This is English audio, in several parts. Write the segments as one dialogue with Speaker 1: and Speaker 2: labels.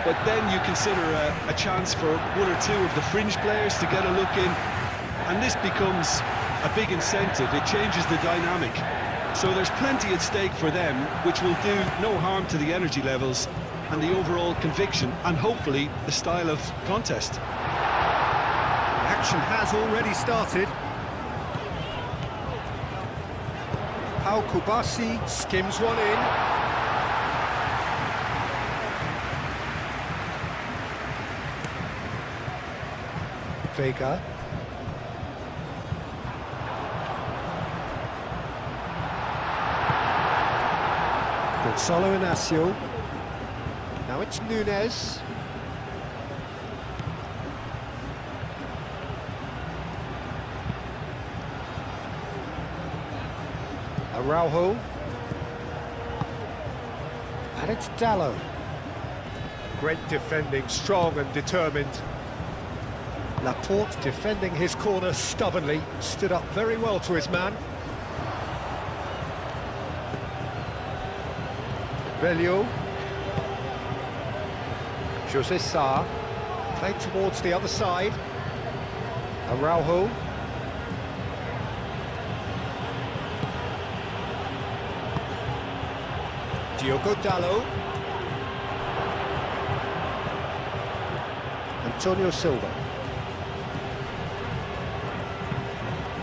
Speaker 1: but then you consider a chance for one or two of the fringe players to get a look in, and this becomes a big incentive. It changes the dynamic. So there's plenty at stake for them, which will do no harm to the energy levels and the overall conviction, and hopefully the style of contest.
Speaker 2: The action has already started. Pau Kubasi skims one in. Vega. Gonzalo Inacio. Now it's Nunez. Araujo. And it's Dallo. Great defending, strong and determined. Laporte defending his corner stubbornly, stood up very well to his man. Velio. José Sá, played towards the other side. Araujo. Diogo Dallo. Antonio Silva.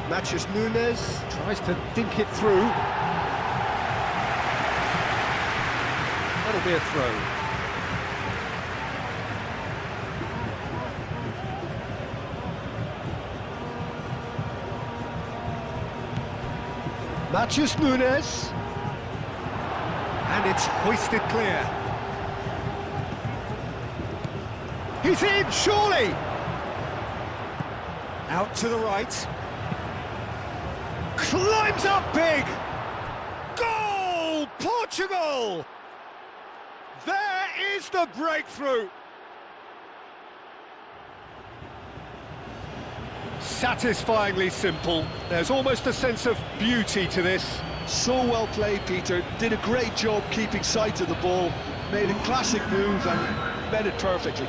Speaker 2: Matches Nunez, tries to dink it through. That'll be a throw. Matches Nunez. And it's hoisted clear. He's in, surely! Out to the right. Climbs up big! Goal! Portugal! There is the breakthrough! Satisfyingly simple. There's almost a sense of beauty to this.
Speaker 1: So well played, Peter. Did a great job keeping sight of the ball, made a classic move and met it perfectly.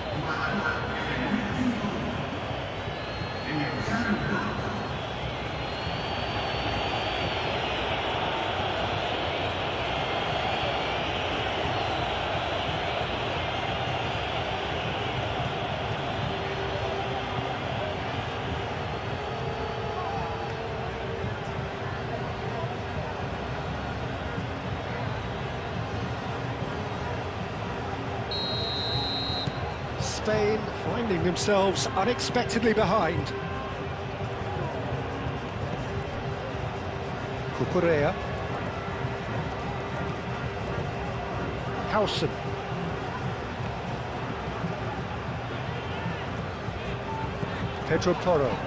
Speaker 2: Spain finding themselves unexpectedly behind. Cucurella. Howson. Pedro Porro.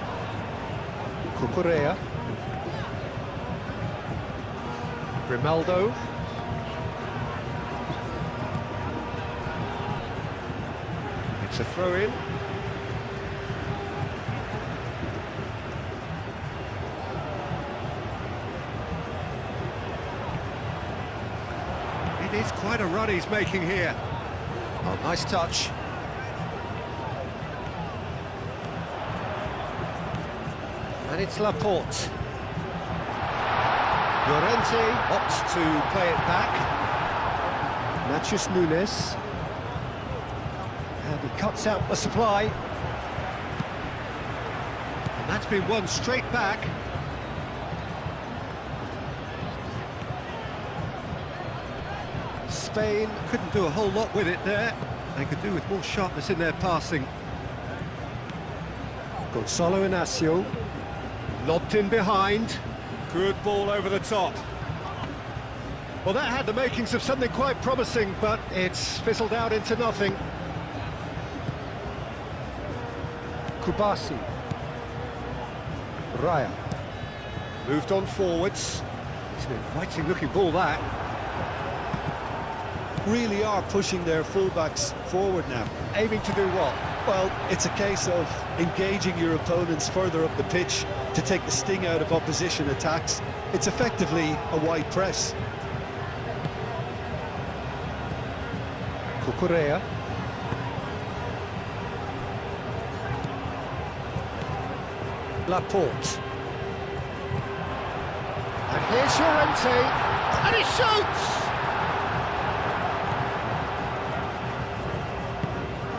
Speaker 2: Cucurella. Grimaldo. It's a throw-in. It is quite a run he's making here. Oh, nice touch. And it's Laporte. Llorente opts to play it back. Matches Nunez. And he cuts out the supply. And that's been won straight back. Spain couldn't do a whole lot with it there. They could do with more sharpness in their passing. Gonzalo Inacio. Lobbed in behind. Good ball over the top. Well, that had the makings of something quite promising, but it's fizzled out into nothing. Kubasi. Raya. Moved on forwards. It's an inviting looking ball, that.
Speaker 1: Really are pushing their fullbacks forward now.
Speaker 2: Aiming to do what?
Speaker 1: Well, it's a case of engaging your opponents further up the pitch to take the sting out of opposition attacks. It's effectively a wide press.
Speaker 2: Cucurella. Laporte. And here's Llorente, and he shoots!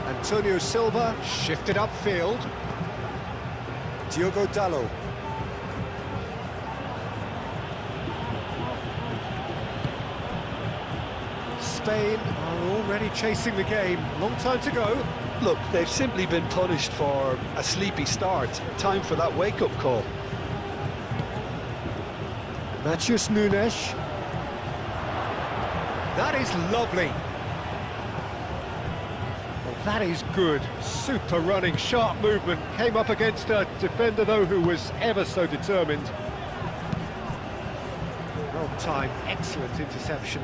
Speaker 2: Antonio Silva shifted upfield. Diogo Dalot. Spain are already chasing the game. Long time to go.
Speaker 1: Look, they've simply been punished for a sleepy start. Time for that wake-up call.
Speaker 2: Matheus Nunes. That is lovely. Well, that is good. Super running, sharp movement. Came up against a defender, though, who was ever so determined. Well timed, excellent interception.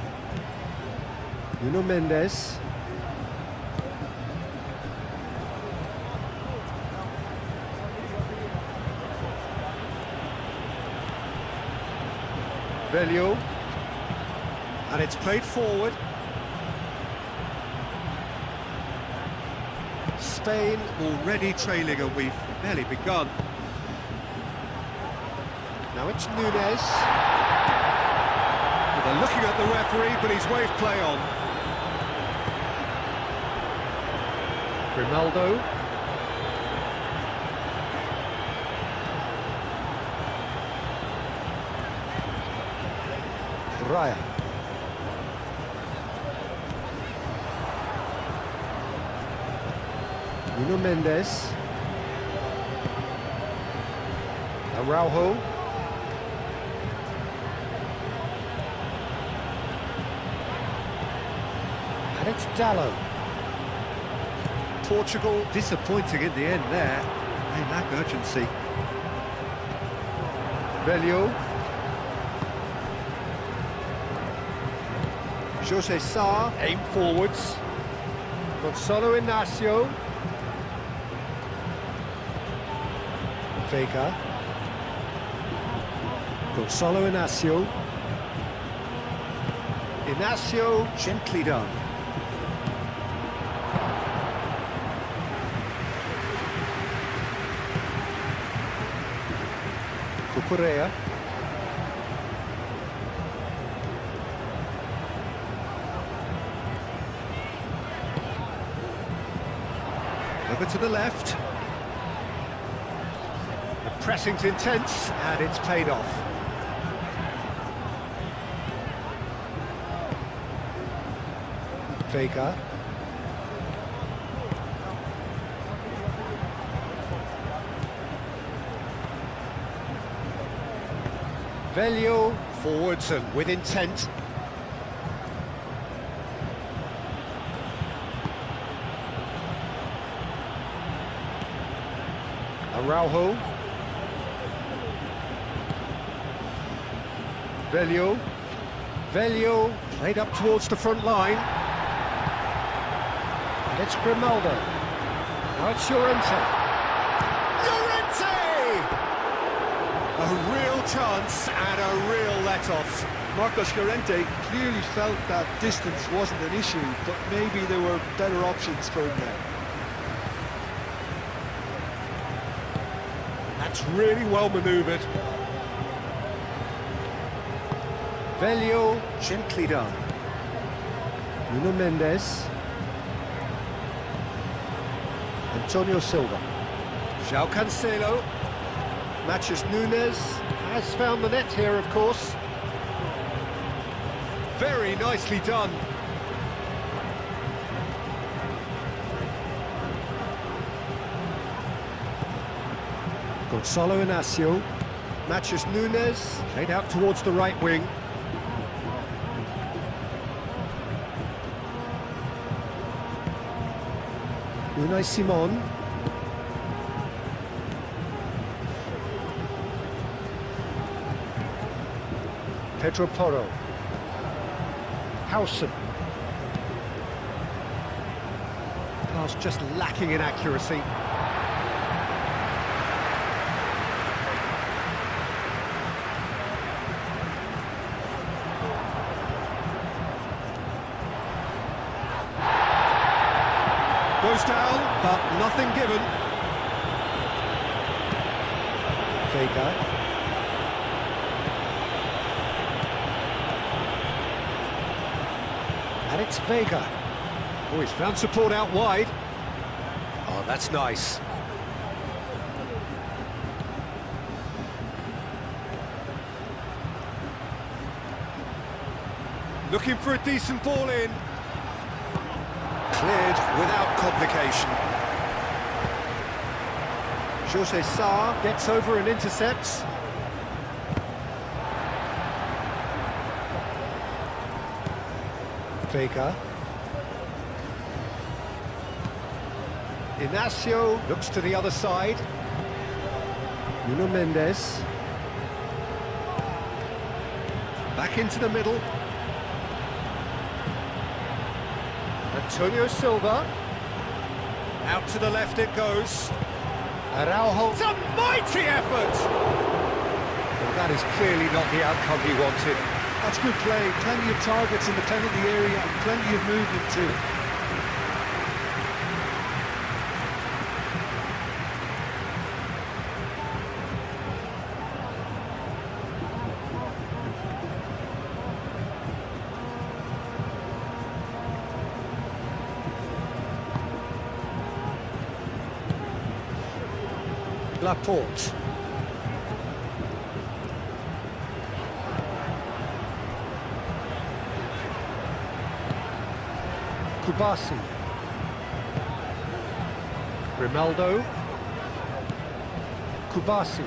Speaker 2: Nuno Mendes. Velio, and it's played forward. Spain already trailing, and we've barely begun. Now it's Nunes. Well, they're looking at the referee, but he's waved play on. Grimaldo. Raya. Nuno Mendes. Araujo. And it's Dalot. Portugal disappointing in the end there. They lack urgency. Velio. José Sá, aim forwards. Gonçalo Inácio. Vega. Gonçalo Inácio. Inácio, gently done. Cucurella. Over to the left. The pressing's intense, and it's paid off. Vega. Velio, forwards and with intent. Araujo. Velio. Velio played up towards the front line. And it's Grimaldo. Now it's Llorente. Llorente! A real chance and a real let-off.
Speaker 1: Marcos Llorente clearly felt that distance wasn't an issue, but maybe there were better options for him there.
Speaker 2: That's really well manoeuvred. Velio, gently done. Nuno Mendes. Antonio Silva. João Cancelo. Matheus Nunes has found the net here, of course. Very nicely done. Gonçalo Inácio. Matheus Nunes played out towards the right wing. Unai Simon. Pedro Porro. Howson. Pass just lacking in accuracy. Goes down, but nothing given. Vega. And it's Vega. Oh, he's found support out wide. Oh, that's nice. Looking for a decent ball in. Cleared without complication. Jose Sarr gets over and intercepts. Vega. Inacio looks to the other side. Nuno Mendes. Back into the middle. Antonio Silva. Out to the left it goes. Araujo. It's a mighty effort! Well, that is clearly not the outcome he wanted.
Speaker 1: That's good play. Plenty of targets in the penalty area and plenty of movement too.
Speaker 2: Laporte. Kubasi. Grimaldo. Kubasi.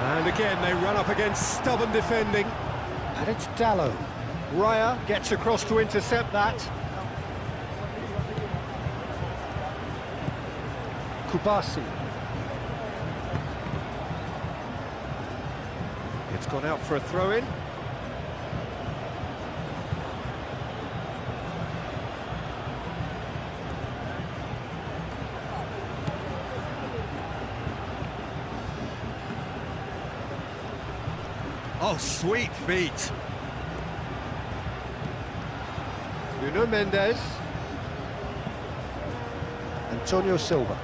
Speaker 2: And again they run up against stubborn defending. And it's Dallo. Raya gets across to intercept that. Kubasi. It's gone out for a throw-in. Oh, sweet feet. Nuno Mendes. Antonio Silva.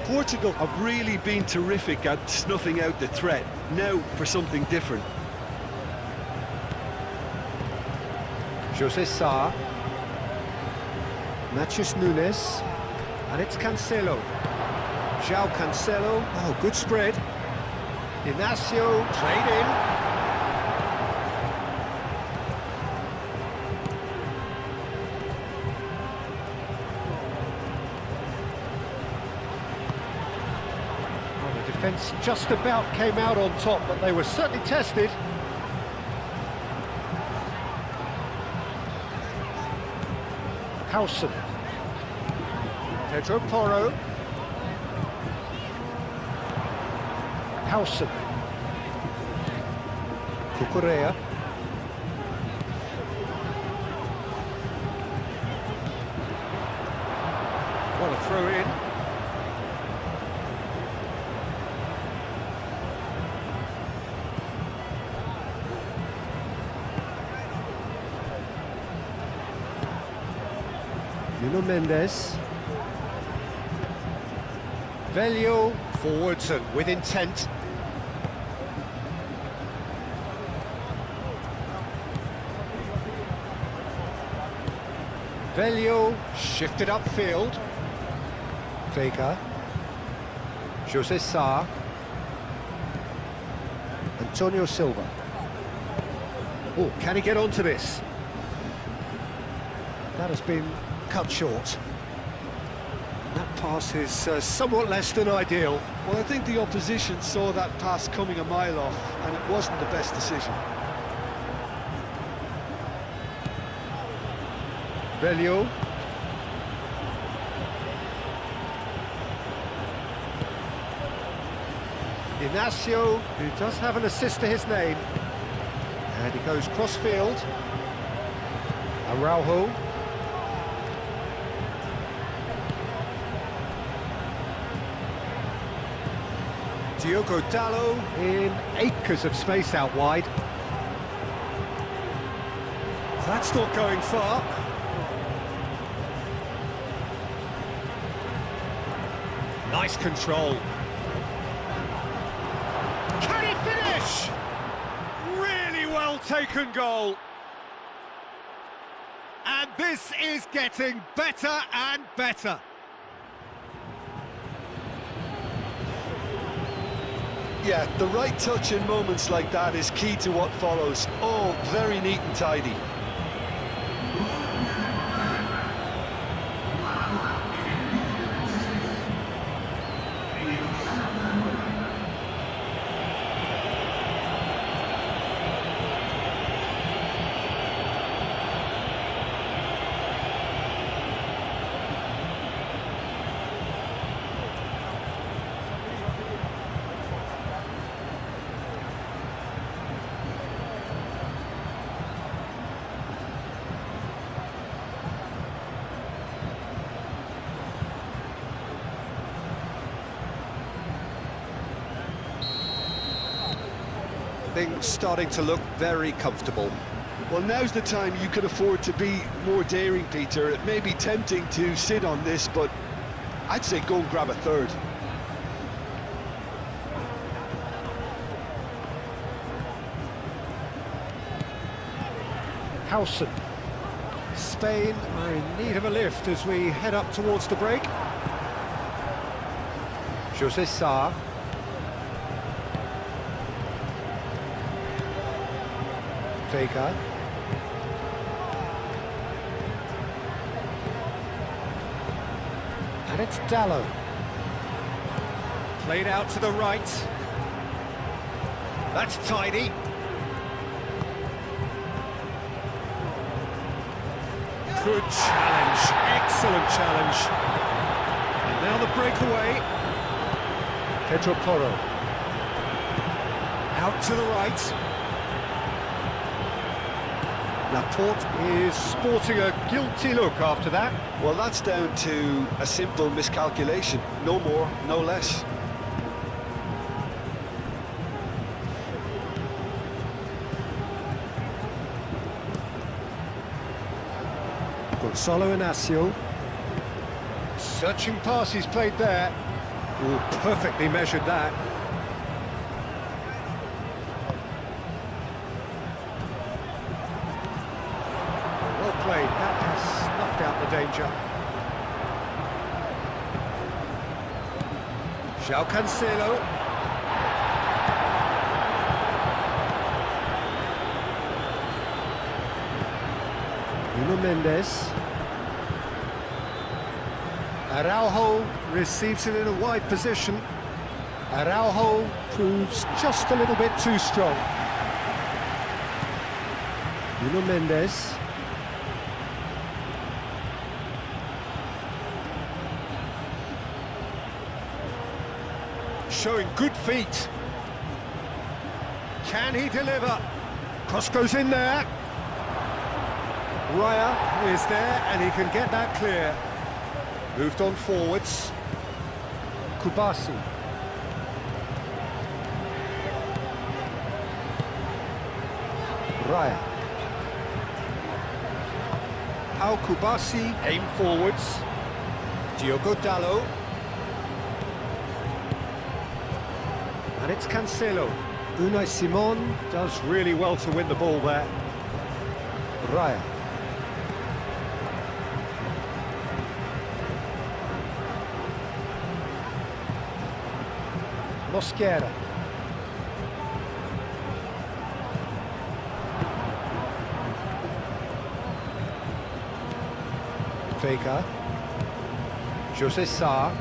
Speaker 1: Portugal have really been terrific at snuffing out the threat. Now for something different.
Speaker 2: Jose Sarr. Matheus Nunes. And it's Cancelo. João Cancelo. Oh, good spread. Inacio played in. Well, the defence just about came out on top, but they were certainly tested. Howson. Pedro Porro. Howson. Cucurella. What a throw in. Nuno Mendes. Velho forwards and with intent. Velho shifted upfield. Vega. Jose Sarr. Antonio Silva. Oh, can he get onto this? That has been cut short. That pass is somewhat less than ideal.
Speaker 1: Well, I think the opposition saw that pass coming a mile off, and it wasn't the best decision.
Speaker 2: Velho. Inacio, who does have an assist to his name. And he goes cross-field. Araujo. Diogo Dallo in acres of space out wide. That's not going far. Nice control. Can he finish? Really well taken goal. And this is getting better and better.
Speaker 1: Yeah, the right touch in moments like that is key to what follows. Oh, very neat and tidy.
Speaker 2: Things starting to look very comfortable.
Speaker 1: Well, now's the time you can afford to be more daring, Peter. It may be tempting to sit on this, but I'd say go and grab a third.
Speaker 2: Howson. Spain are in need of a lift as we head up towards the break. José Sá. Vega. And it's Dallo. Played out to the right. That's tidy. Good challenge, excellent challenge. And now the breakaway. Pedro Porro. Out to the right. Laporte is sporting a guilty look after that.
Speaker 1: Well, that's down to a simple miscalculation. No more, no less.
Speaker 2: Gonzalo Inacio. Searching pass he's played there. Ooh, perfectly measured that. Well played, that has snuffed out the danger. João Cancelo. Nuno Mendes. Araujo receives it in a wide position. Araujo proves just a little bit too strong. Nuno Mendes. Showing good feet. Can he deliver? Cross goes in there. Raya is there and he can get that clear. Moved on forwards. Kubasi. Raya. Pau Kubasi aim forwards. Diogo Dallo. And it's Cancelo. Unai Simon does really well to win the ball there. Raya. Mosquera. Vega. José Sá.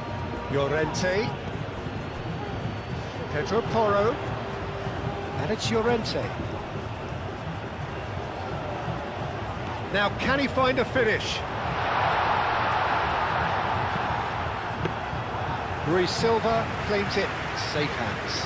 Speaker 2: Llorente. Pedro Porro. And it's Llorente. Now, can he find a finish? Rui Silva claims it. Safe hands.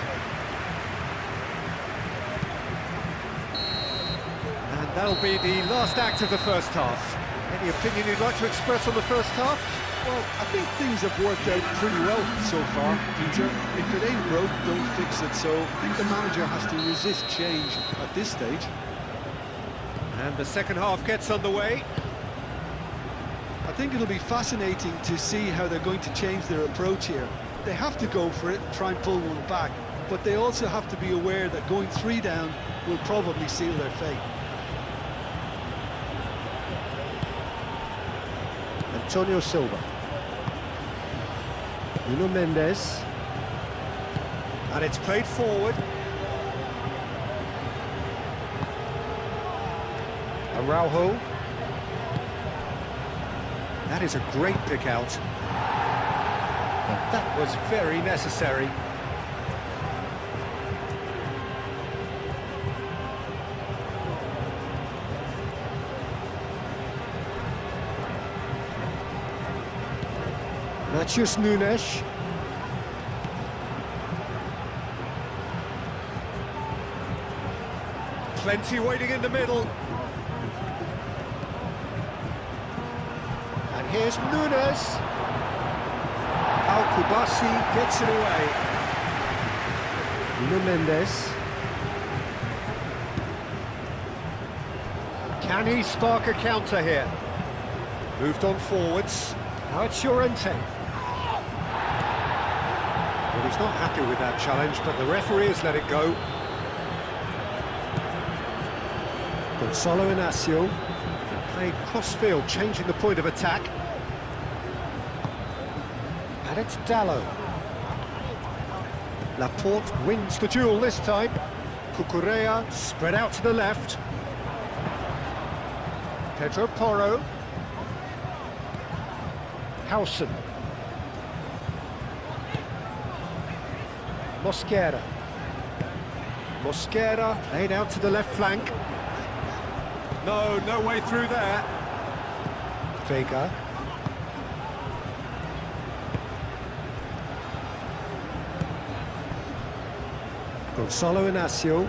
Speaker 2: And that'll be the last act of the first half. Any opinion you'd like to express on the first half?
Speaker 1: Well, I think things have worked out pretty well so far, Peter. If it ain't broke, don't fix it. So I think the manager has to resist change at this stage.
Speaker 2: And the second half gets underway.
Speaker 1: I think it'll be fascinating to see how they're going to change their approach here. They have to go for it and try and pull one back, but they also have to be aware that going 3 down will probably seal their fate.
Speaker 2: Antonio Silva. Nuno Mendes. And it's played forward. Araujo. That is a great pick out. But that was very necessary. Matheus Nunes. Plenty waiting in the middle. And here's Nunes. Al-Kubasi gets it away. Nuno Mendes. Can he spark a counter here? Moved on forwards. Now it's Llorente. Well, he's not happy with that challenge, but the referee has let it go. Gonzalo Inacio played cross-field, changing the point of attack. And it's Dallo. Laporte wins the duel this time. Cucurella spread out to the left. Pedro Porro. Howson. Mosquera. Mosquera played out to the left flank. No way through there. Vega. Gonzalo Inacio.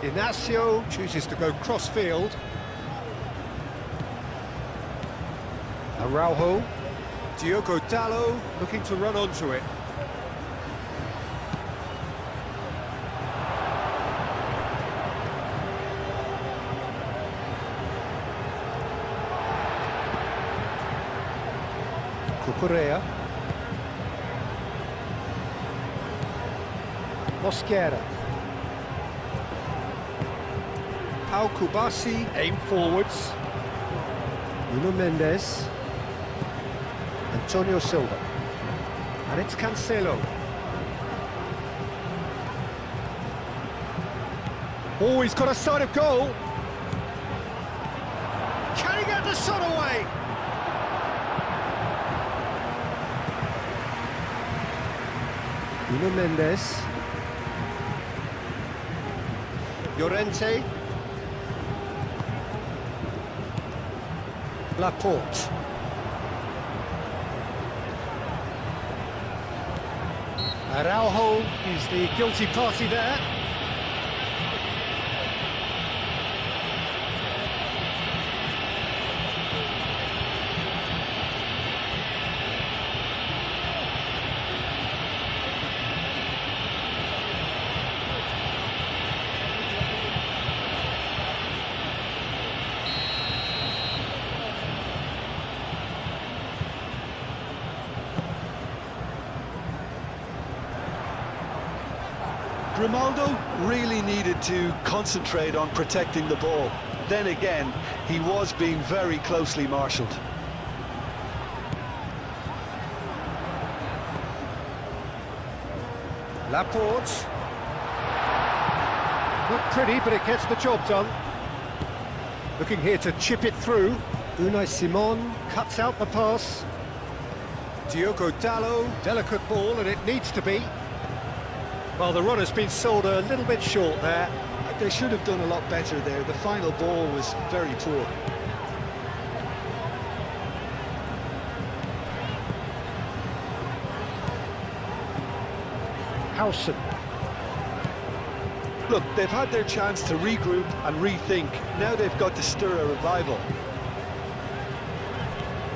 Speaker 2: Inacio chooses to go cross-field. Araujo. Diogo Dallo looking to run onto it. Cucurella. Mosquera. Al-Kubasi aim forwards. Nuno Mendes. Antonio Silva. And it's Cancelo. Oh, he's got a sight of goal. Can he get the shot away? Nuno Mendes. Llorente. Laporte. Araujo is the guilty party there.
Speaker 1: Grimaldo really needed to concentrate on protecting the ball. Then again, he was being very closely marshalled.
Speaker 2: Laporte. Not pretty, but it gets the job done. Looking here to chip it through. Unai Simon cuts out the pass. Diogo Dallo, delicate ball, and it needs to be. Well, the run has been sold a little bit short there.
Speaker 1: They should have done a lot better there. The final ball was very poor.
Speaker 2: Howson.
Speaker 1: Look, they've had their chance to regroup and rethink. Now they've got to stir a revival.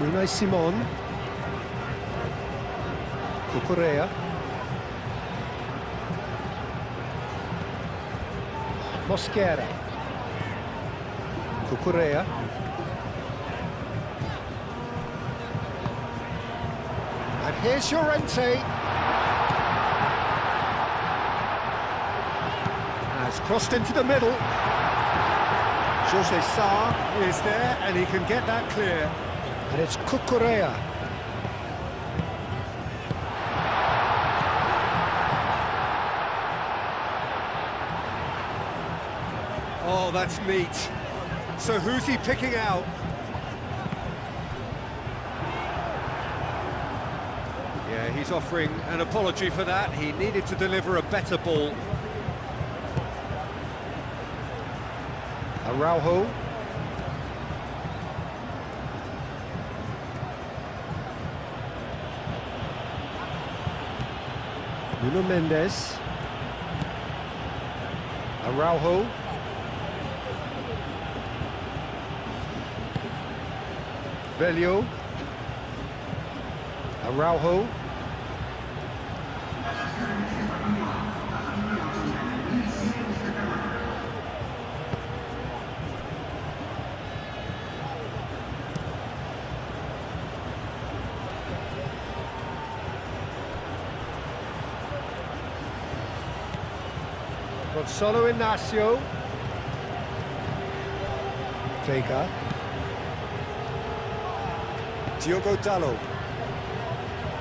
Speaker 2: Unai Simon. Cucurella. Mosquera. Cucurella. And here's Llorente. Has crossed into the middle. Jose Sarr is there, and he can get that clear. And it's Cucurella. Oh, that's neat. So who's he picking out? Yeah, he's offering an apology for that. He needed to deliver a better ball. Araujo. Nuno Mendes. Araujo. Velho. Araujo. Gonzalo Inacio. Vega. Diogo Dalot.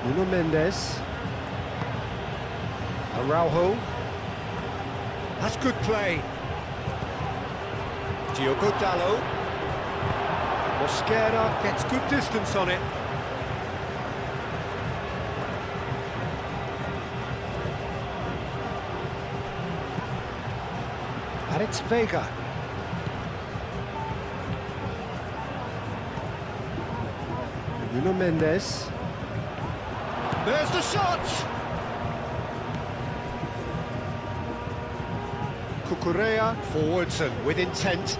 Speaker 2: Nuno Mendes. Araujo. That's good play. Diogo Dalot. Mosquera gets good distance on it. And it's Vega. Nuno Mendes. There's the shot! Cucurella forwards and with intent.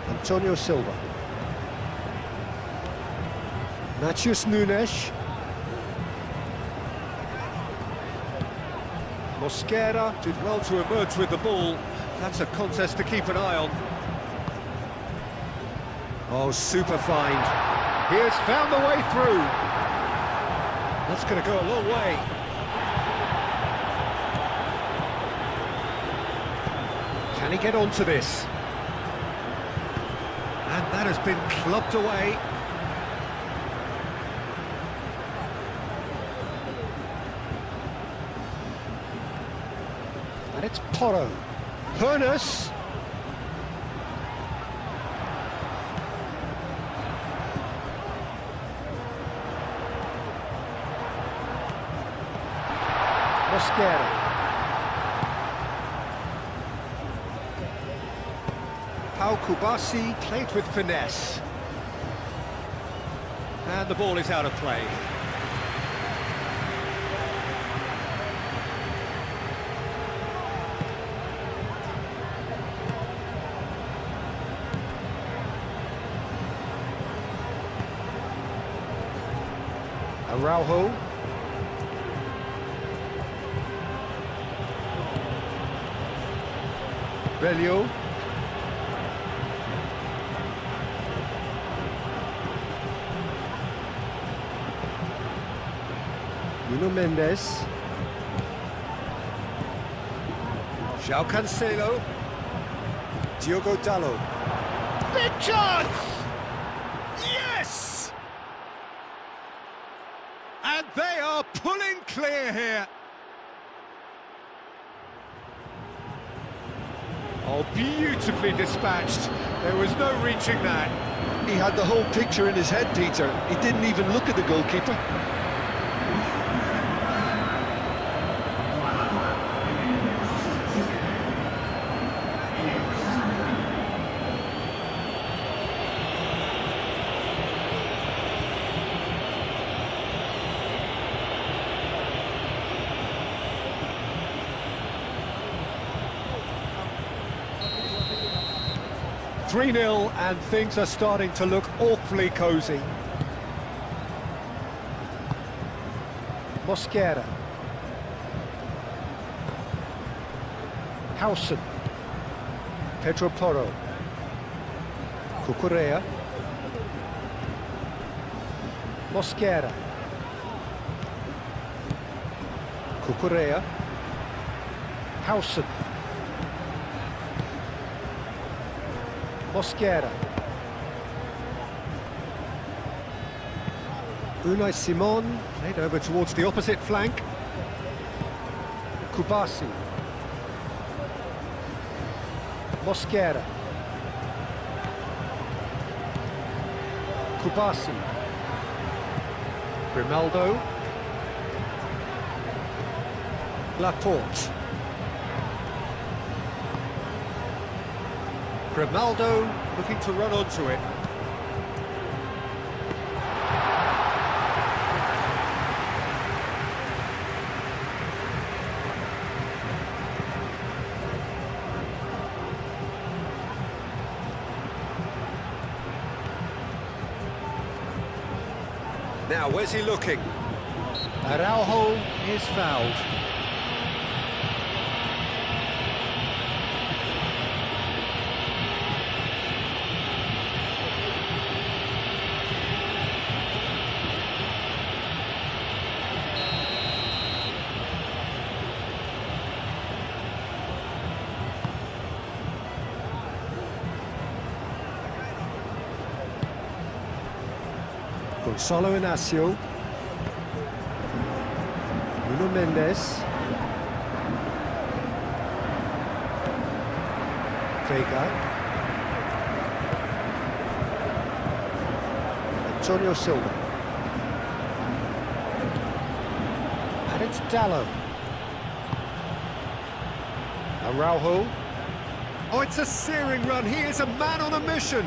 Speaker 2: Antonio Silva. Matheus Nunes. Mosquera did well to emerge with the ball. That's a contest to keep an eye on. Oh, super find. He has found the way through. That's going to go a long way. Can he get onto this? And that has been clubbed away. And it's Porro. Pernas. Mosquera. Pau Kubasi played with finesse. And the ball is out of play. Araujo. Velho. Nuno Mendes. João Cancelo. Diogo Dalot. Big chance! Yes! And they are pulling clear here. Oh, beautifully dispatched. There was no reaching that.
Speaker 1: He had the whole picture in his head, Peter. He didn't even look at the goalkeeper.
Speaker 2: 3-0 and things are starting to look awfully cosy. Mosquera. Howson. Pedro Porro. Cucurella. Mosquera. Cucurella. Howson. Mosquera. Unai Simon, played over towards the opposite flank. Kubasi. Mosquera. Kubasi. Grimaldo. Laporte. Grimaldo looking to run onto it. Now, where's he looking? Araujo is fouled. Gonzalo Inacio. Nuno Mendes. Vega. Antonio Silva. And it's Dallo. Araujo. Oh, it's a searing run. He is a man on a mission.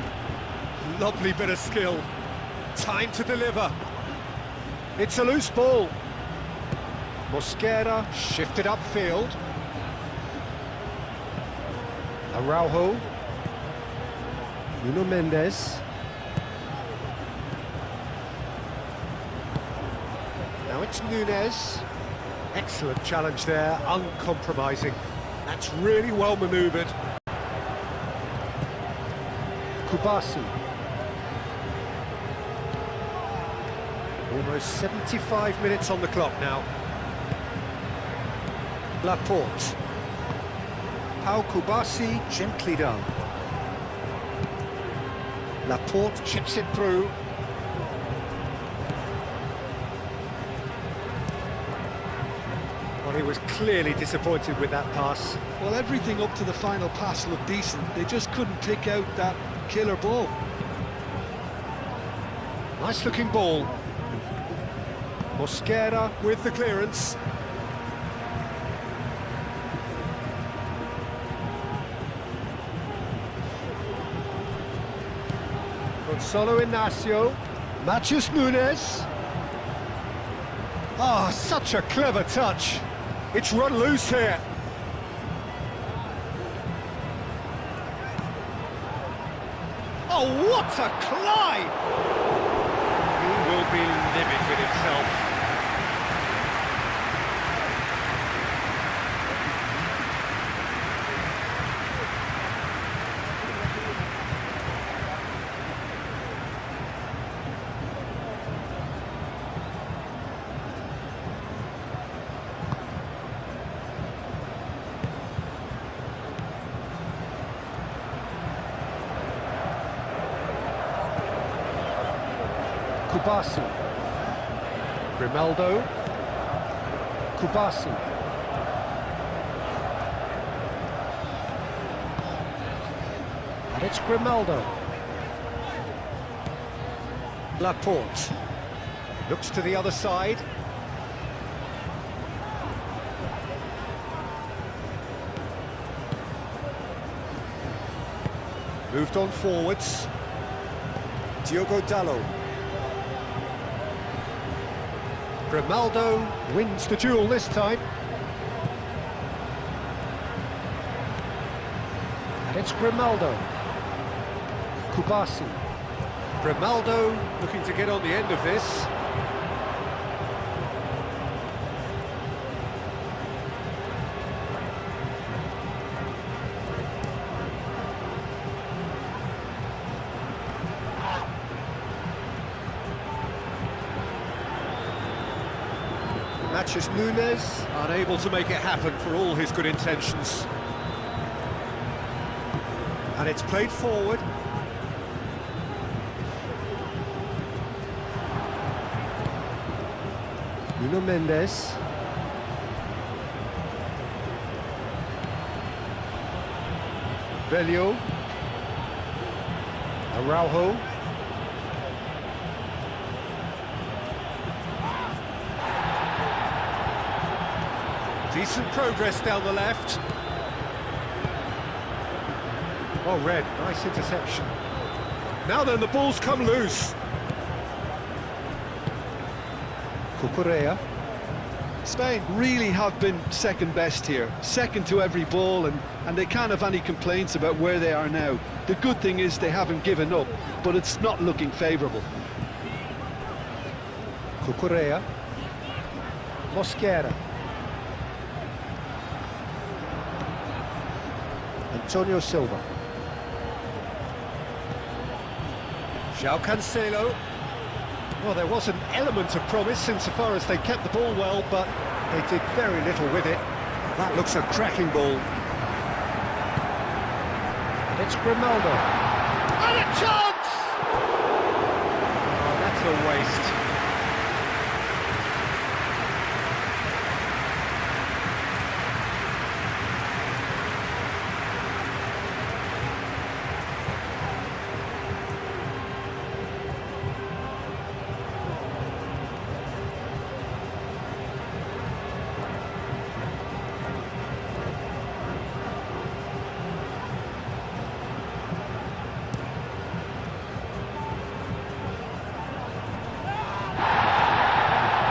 Speaker 2: Lovely bit of skill. Time to deliver. It's a loose ball. Mosquera shifted upfield. Araujo. Nuno Mendes. Now it's Nunez. Excellent challenge there, uncompromising. That's really well manoeuvred. Kubasi. Almost 75 minutes on the clock now. Laporte. Pau Kubasi, gently done. Laporte chips it through. Well, he was clearly disappointed with that pass.
Speaker 1: Well, everything up to the final pass looked decent. They just couldn't pick out that killer ball.
Speaker 2: Nice looking ball. Mosquera with the clearance. Gonzalo Inacio. Matheus Nunes. Ah, such a clever touch. It's run loose here. Oh, what a climb! He will be livid with himself. Kubasi. Grimaldo. Kubasi. And it's Grimaldo. Laporte. Looks to the other side. Moved on forwards. Diogo Dallo. Grimaldo wins the duel this time. And it's Grimaldo. Kubasi. Grimaldo looking to get on the end of this. Matches Nunes, unable to make it happen for all his good intentions. And it's played forward. Nuno Mendes. Velio. Araujo. Decent progress down the left. Oh, Red, nice interception. Now then, the ball's come loose. Cucurella.
Speaker 1: Spain really have been second best here, second to every ball, and they can't have any complaints about where they are now. The good thing is they haven't given up, but it's not looking favourable.
Speaker 2: Cucurella. Mosquera. Antonio Silva. João Cancelo. Well, there was an element of promise insofar as they kept the ball well, but they did very little with it. That looks a cracking ball. And it's Grimaldo. And a chance! Oh, that's a waste.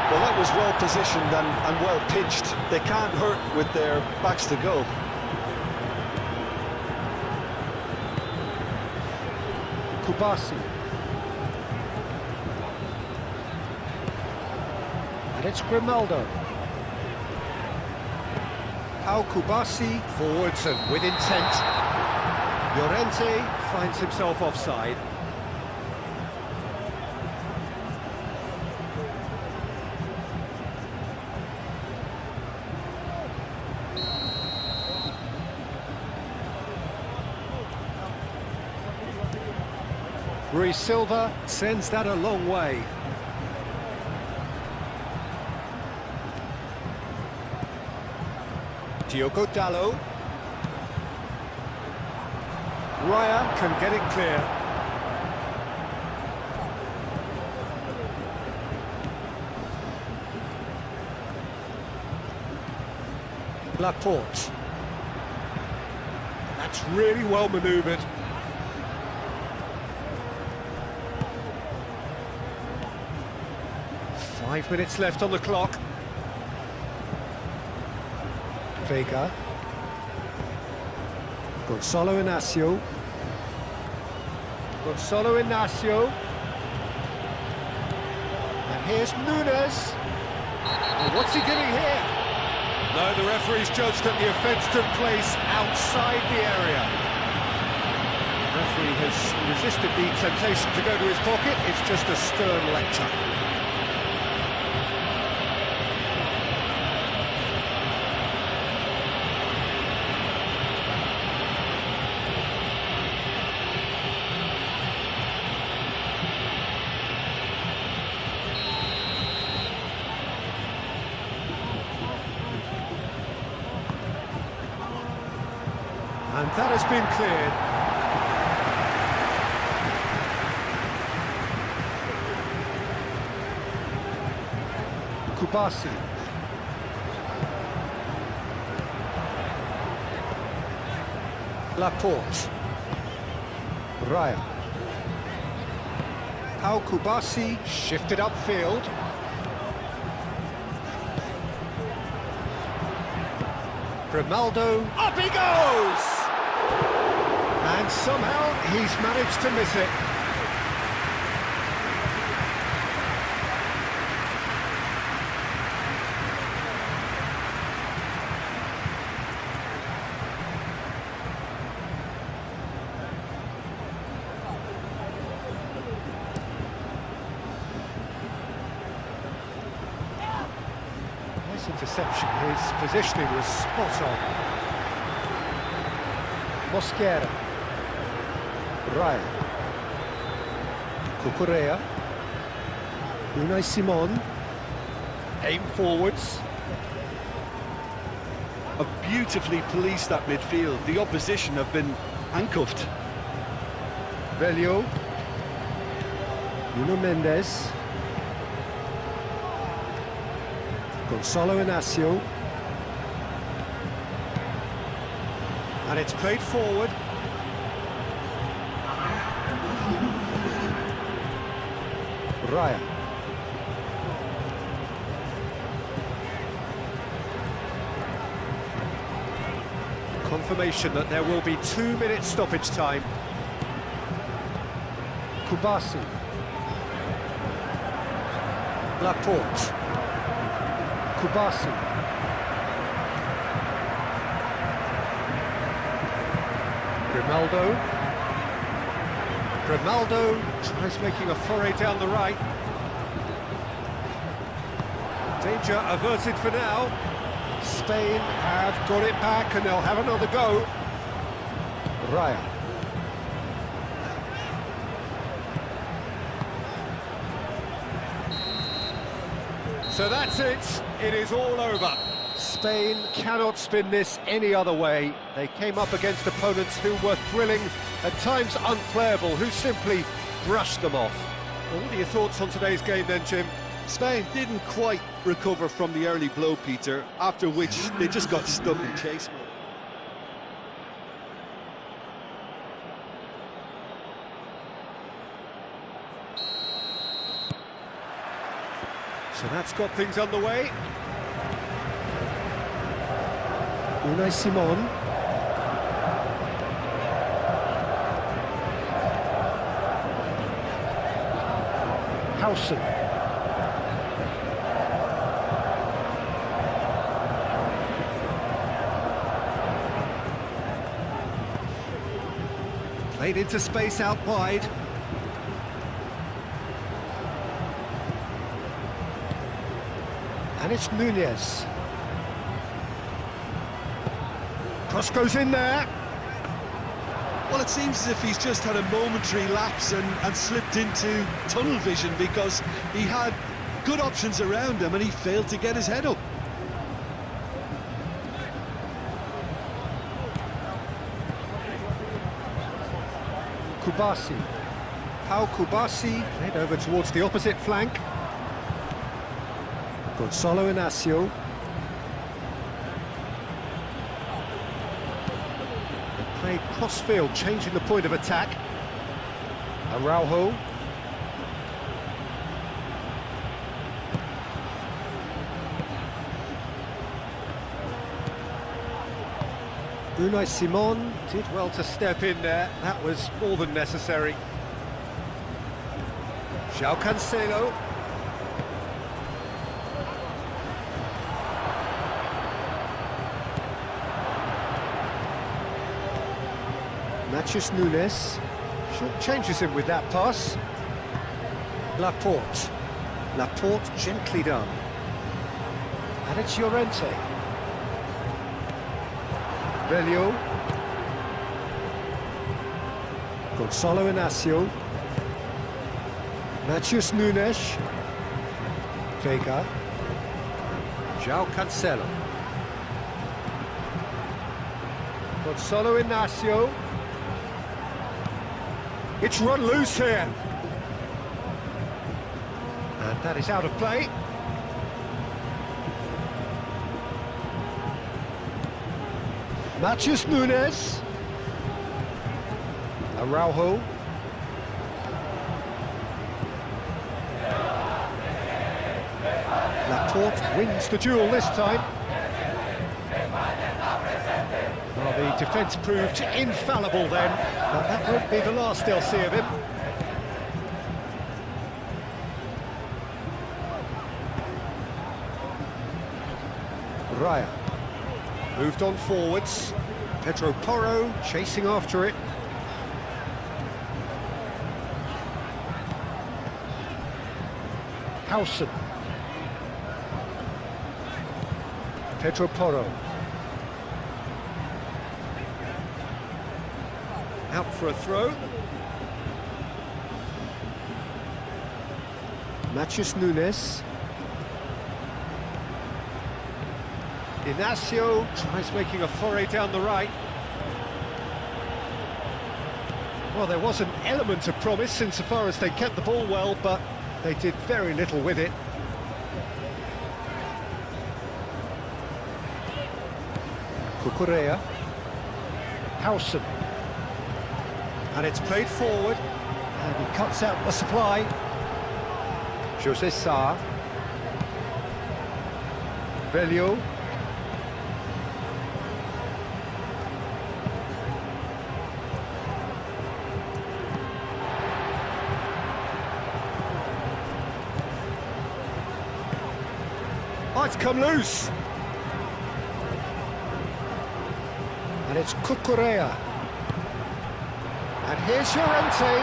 Speaker 1: Well, that was well positioned and well pitched. They can't hurt with their backs to goal.
Speaker 2: Kubasi. And it's Grimaldo. Pau Kubasi forwards and with intent. Llorente finds himself offside. Rui Silva sends that a long way. Diogo Dalot. Raya can get it clear. Laporte. That's really well manoeuvred. Five minutes left on the clock. Vega. Gonzalo Inacio. Gonzalo Inacio. And here's Nunes. And what's he doing here? No, the referee's judged that the offence took place outside the area. The referee has resisted the temptation to go to his pocket. It's just a stern lecture. And that has been cleared. Kubasi. Laporte. Raya. Pau Kubasi shifted upfield. Grimaldo. Up he goes! And somehow he's managed to miss it. Nice interception, his positioning was spot on. Mosquera. Ryan. Cucurella. Unai Simon. Aim forwards.
Speaker 1: Have beautifully policed that midfield. The opposition have been handcuffed.
Speaker 2: Velio. Nuno Mendes. Gonzalo Inacio. And it's played forward. Raya. Confirmation that there will be 2 minutes stoppage time. Kubasi. Laporte. Kubasi. Grimaldo. Grimaldo tries making a foray down the right. Danger averted for now. Spain have got it back and they'll have another go. Raya. So that's it. It is all over. Spain cannot spin this any other way. They came up against opponents who were thrilling, at times unplayable, who simply brushed them off. Well, what are your thoughts on today's game then, Jim?
Speaker 1: Spain didn't quite recover from the early blow, Peter, after which they just got stuck in chase mode.
Speaker 2: So that's got things underway. Unai Simon. Howson. Played into space out wide. And it's Nunez. Cross goes in there.
Speaker 1: Well, it seems as if he's just had a momentary lapse and slipped into tunnel vision, because he had good options around him and he failed to get his head up.
Speaker 2: Kubasi. Pau Kubasi played over towards the opposite flank. Gonzalo Inacio. They played cross-field, changing the point of attack. Araujo. Unai Simon did well to step in there. That was more than necessary. João Cancelo. Matheus Nunes short changes him with that pass. Laporte. Laporte gently done. And it's Llorente. Velio. Gonzalo Inacio. Matheus Nunes. Vega. João Cancelo. Gonzalo Inacio. It's run loose here. And that is out of play. Matheus Nunes. Araujo. Laporte wins the duel this time. Well, the defence proved infallible then, but that won't be the last they'll see of him. Raya. Moved on forwards. Pedro Porro chasing after it. Howson. Pedro Porro. Out for a throw. Matheus Nunes. Inacio tries making a foray down the right. Well, there was an element of promise insofar as they kept the ball well, but they did very little with it. Cucurella. Howson. And it's played forward. And he cuts out the supply. José Sá. Velho. Oh, it's come loose. And it's Cucurella. And here's Llorente.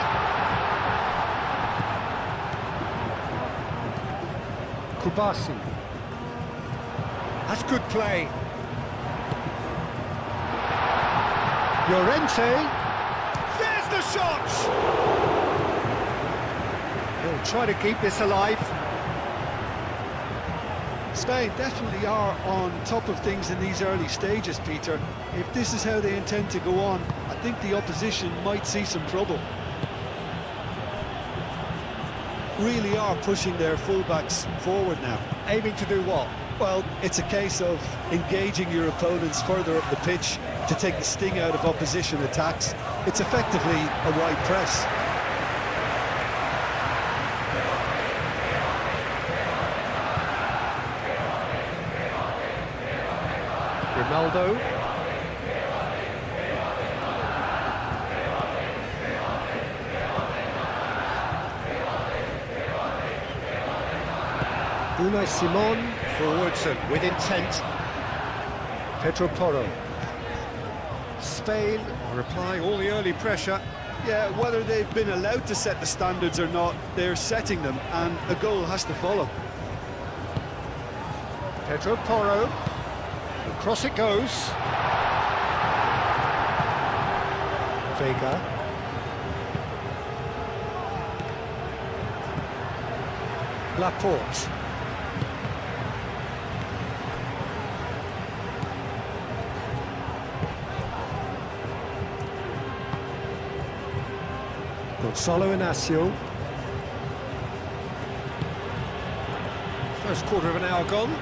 Speaker 2: Kubasi. That's good play. Llorente. There's the shot! He'll try to keep this alive.
Speaker 1: Spain definitely are on top of things in these early stages, Peter. If this is how they intend to go on, I think the opposition might see some trouble. Really are pushing their fullbacks forward now.
Speaker 2: Aiming to do what?
Speaker 1: Well, it's a case of engaging your opponents further up the pitch to take the sting out of opposition attacks. It's effectively a wide press.
Speaker 2: Ronaldo. Unai Simon forwards and with intent. Pedro Porro. Spain are applying all the early pressure.
Speaker 1: Yeah, whether they've been allowed to set the standards or not, they're setting them, and a goal has to follow.
Speaker 2: Pedro Porro. Across it goes. Vega. Laporte. Gonzalo Inacio. First quarter of an hour gone.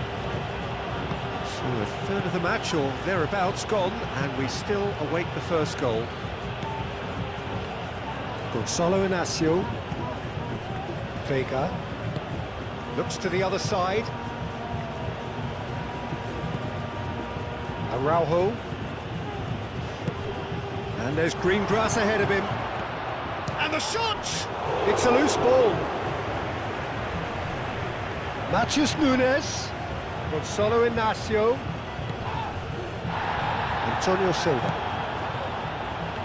Speaker 2: So a third of the match or thereabouts gone, and we still await the first goal. Gonzalo Inacio. Vega. Looks to the other side. Araujo. And there's green grass ahead of him. And the shot! It's a loose ball. Matheus Nunes. Gonzalo Inacio. Antonio Silva.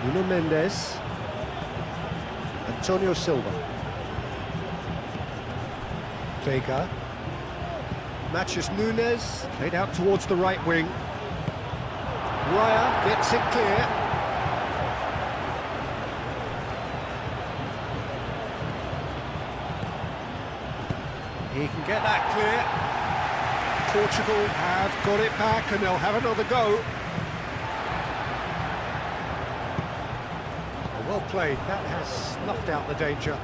Speaker 2: Nuno Mendes. Antonio Silva. Vega. Matheus Nunes. Played out towards the right wing. Raya gets it clear. He can get that clear. Portugal have got it back and they'll have another go. Well played, that has snuffed out the danger.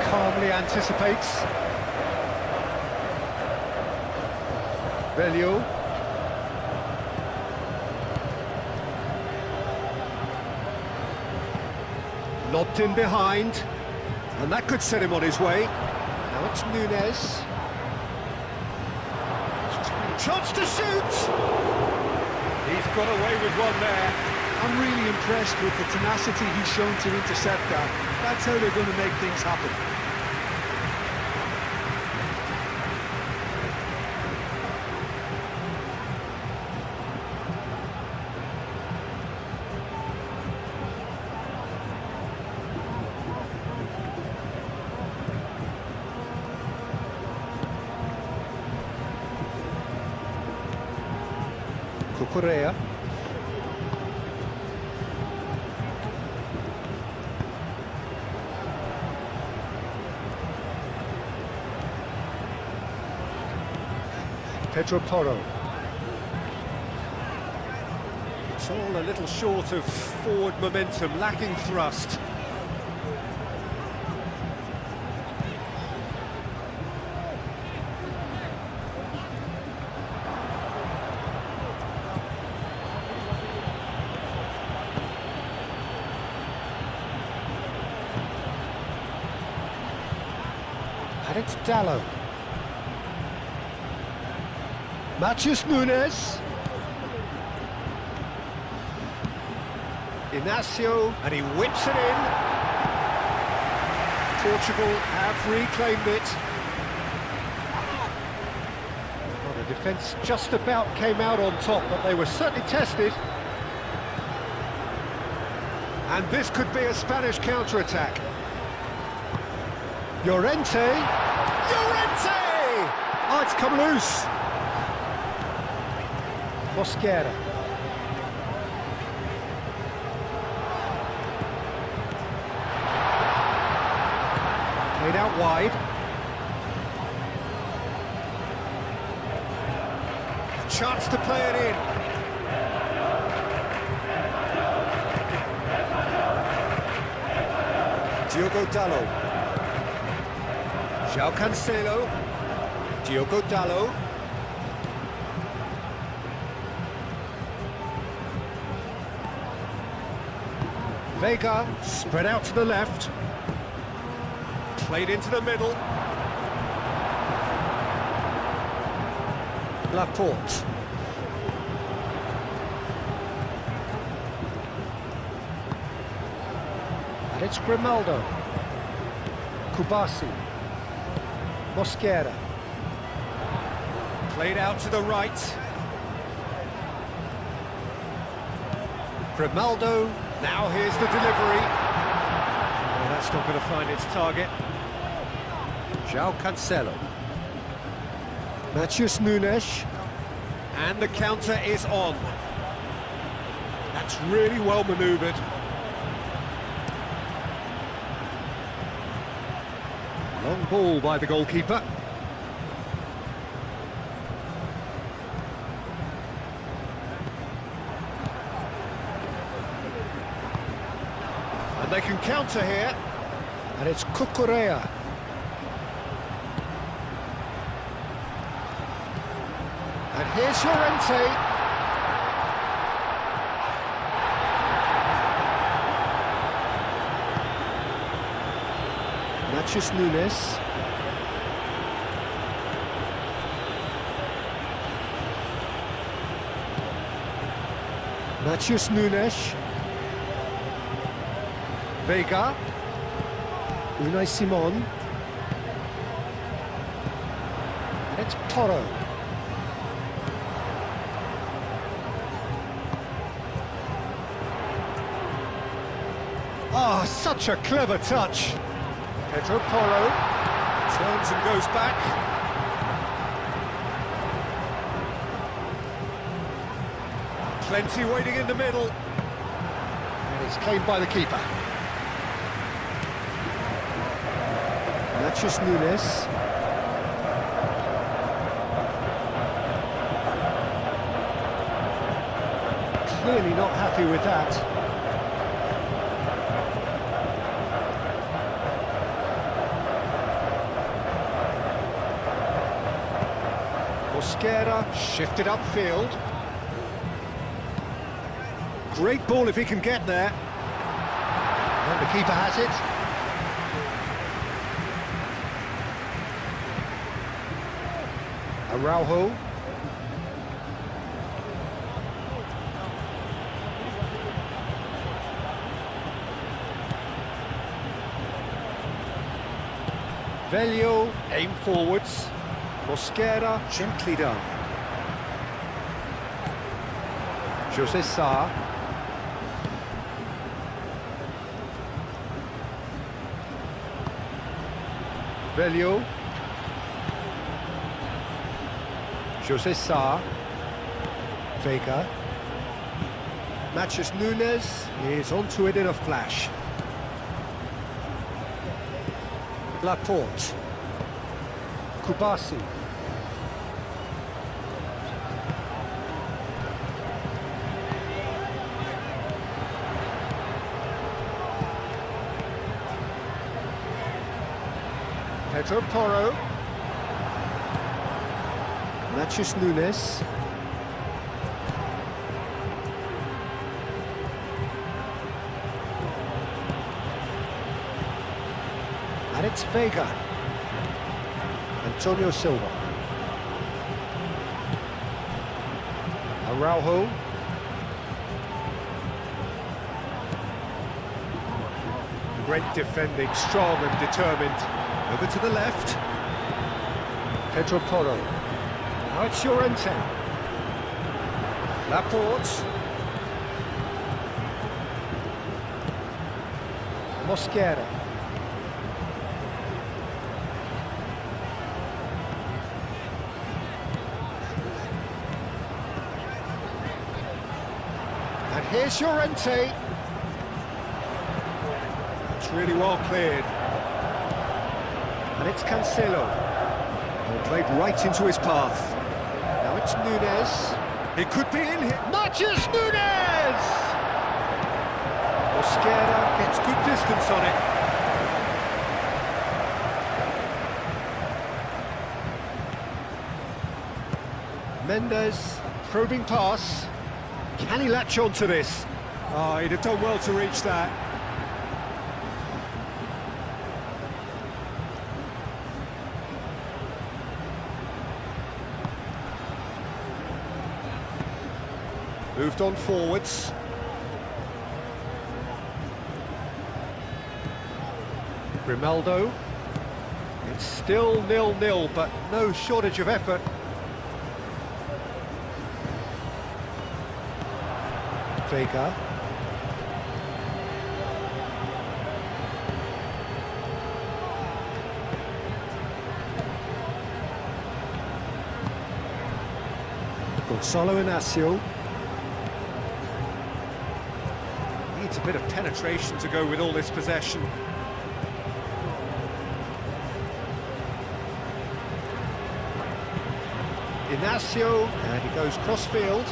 Speaker 2: Calmly anticipates. Velho. Lobbed in behind, and that could set him on his way. Now it's Nunes. Chance to shoot! He's got away with one there.
Speaker 1: I'm really impressed with the tenacity he's shown to intercept that. That's how they're going to make things happen.
Speaker 2: Cucurella. Pedro Porro. It's all a little short of forward momentum, lacking thrust. And it's Dallo. Matheus Nunes. Inacio, and he whips it in. Portugal have reclaimed it. Well, the defence just about came out on top, but they were certainly tested. And this could be a Spanish counter-attack. Llorente! Llorente! Oh, it's come loose. Mosquera. Played out wide. A chance to play it in. Diogo Dallo. João Cancelo. Diogo Dallo. Vega, spread out to the left. Played into the middle. Laporte. And it's Grimaldo. Kubasi. Mosquera. Played out to the right. Grimaldo. Now here's the delivery. Oh, that's not going to find its target. João Cancelo. Matheus Nunes. And the counter is on. That's really well manoeuvred. Long ball by the goalkeeper. And they can counter here. And it's Cucurella. And here's Llorente. Matheus Nunes. Matheus Nunes. Vega. Unai Simon. And it's Porro. Oh, such a clever touch. Pedro Porro turns and goes back. Plenty waiting in the middle. And it's claimed by the keeper. Matheus Nunes. Clearly not happy with that. Mosquera shifted upfield. Great ball if he can get there. And the keeper has it. Araujo. Velho, aim forwards. Mosquera, gently done. José Sá. Velho. José Sá. Vega. Matches Nunes is onto it in a flash. Laporte. Kubasi. Pedro Porro. Matches Nunes. And it's Vega. Antonio Silva. Araujo. Great defending, strong and determined. Over to the left. Pedro Porro. Now it's Llorente. Laporte. Mosquera. And here's Llorente. It's really well cleared. And it's Cancelo. And played right into his path. Now it's Nunes. It could be in here. Matches Nunes! Mosquera gets good distance on it. Mendes, probing pass. Can he latch on to this? Oh, he'd have done well to reach that. Moved on forwards. Grimaldo. It's still 0-0, but no shortage of effort. Vega. Gonzalo Inacio. Needs a bit of penetration to go with all this possession. Inacio, and he goes cross-field.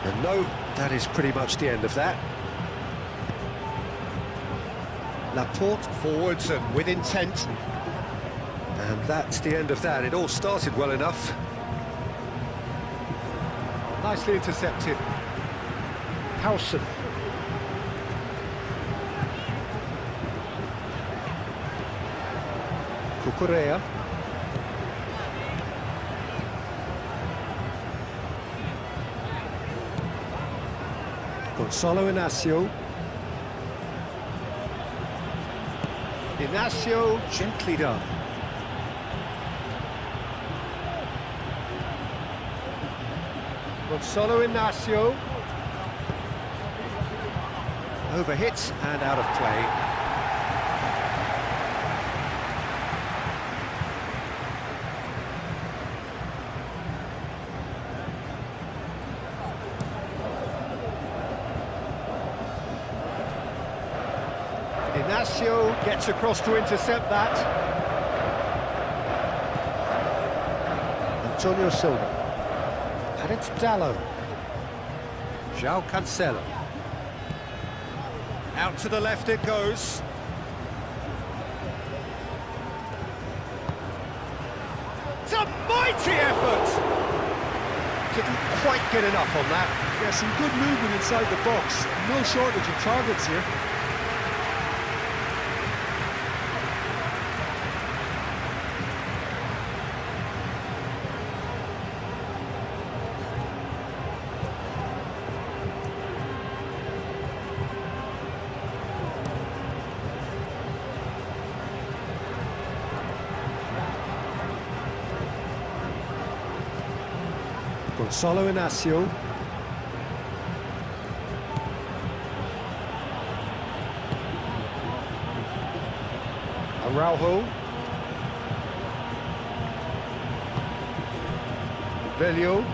Speaker 2: And no, that is pretty much the end of that. Laporte forwards and with intent. And that's the end of that. It all started well enough. Nicely intercepted. Howson. Cucurella. Gonzalo Inacio. Inacio, gently done. Gonzalo Inacio. Overhit and out of play. Inacio gets across to intercept that. Antonio Silva. And it's Dallo. João Cancelo. Out to the left it goes. It's a mighty effort! Didn't quite get enough on that.
Speaker 1: Yeah, some good movement inside the box. No shortage of targets here.
Speaker 2: Gonzalo Inacio. Araujo. Velio.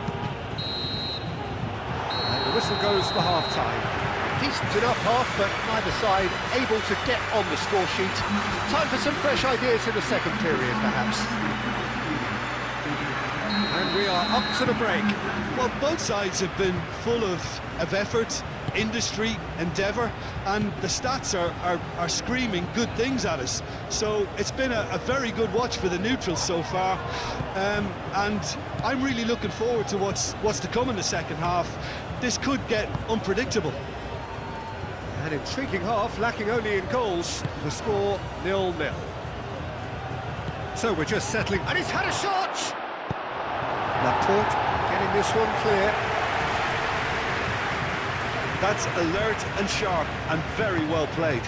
Speaker 2: And The whistle goes for half-time. Decent enough half, but neither side able to get on the score sheet. Time for some fresh ideas in the second period, perhaps. And we are up to the break.
Speaker 1: Well, both sides have been full of effort, industry, endeavour, and the stats are screaming good things at us. So it's been a very good watch for the neutrals so far, and I'm really looking forward to what's to come in the second half. This could get unpredictable.
Speaker 2: An intriguing half, lacking only in goals. The score 0-0. So we're just settling, and he's had a shot! Laporte getting this one clear.
Speaker 1: That's alert and sharp and very well played.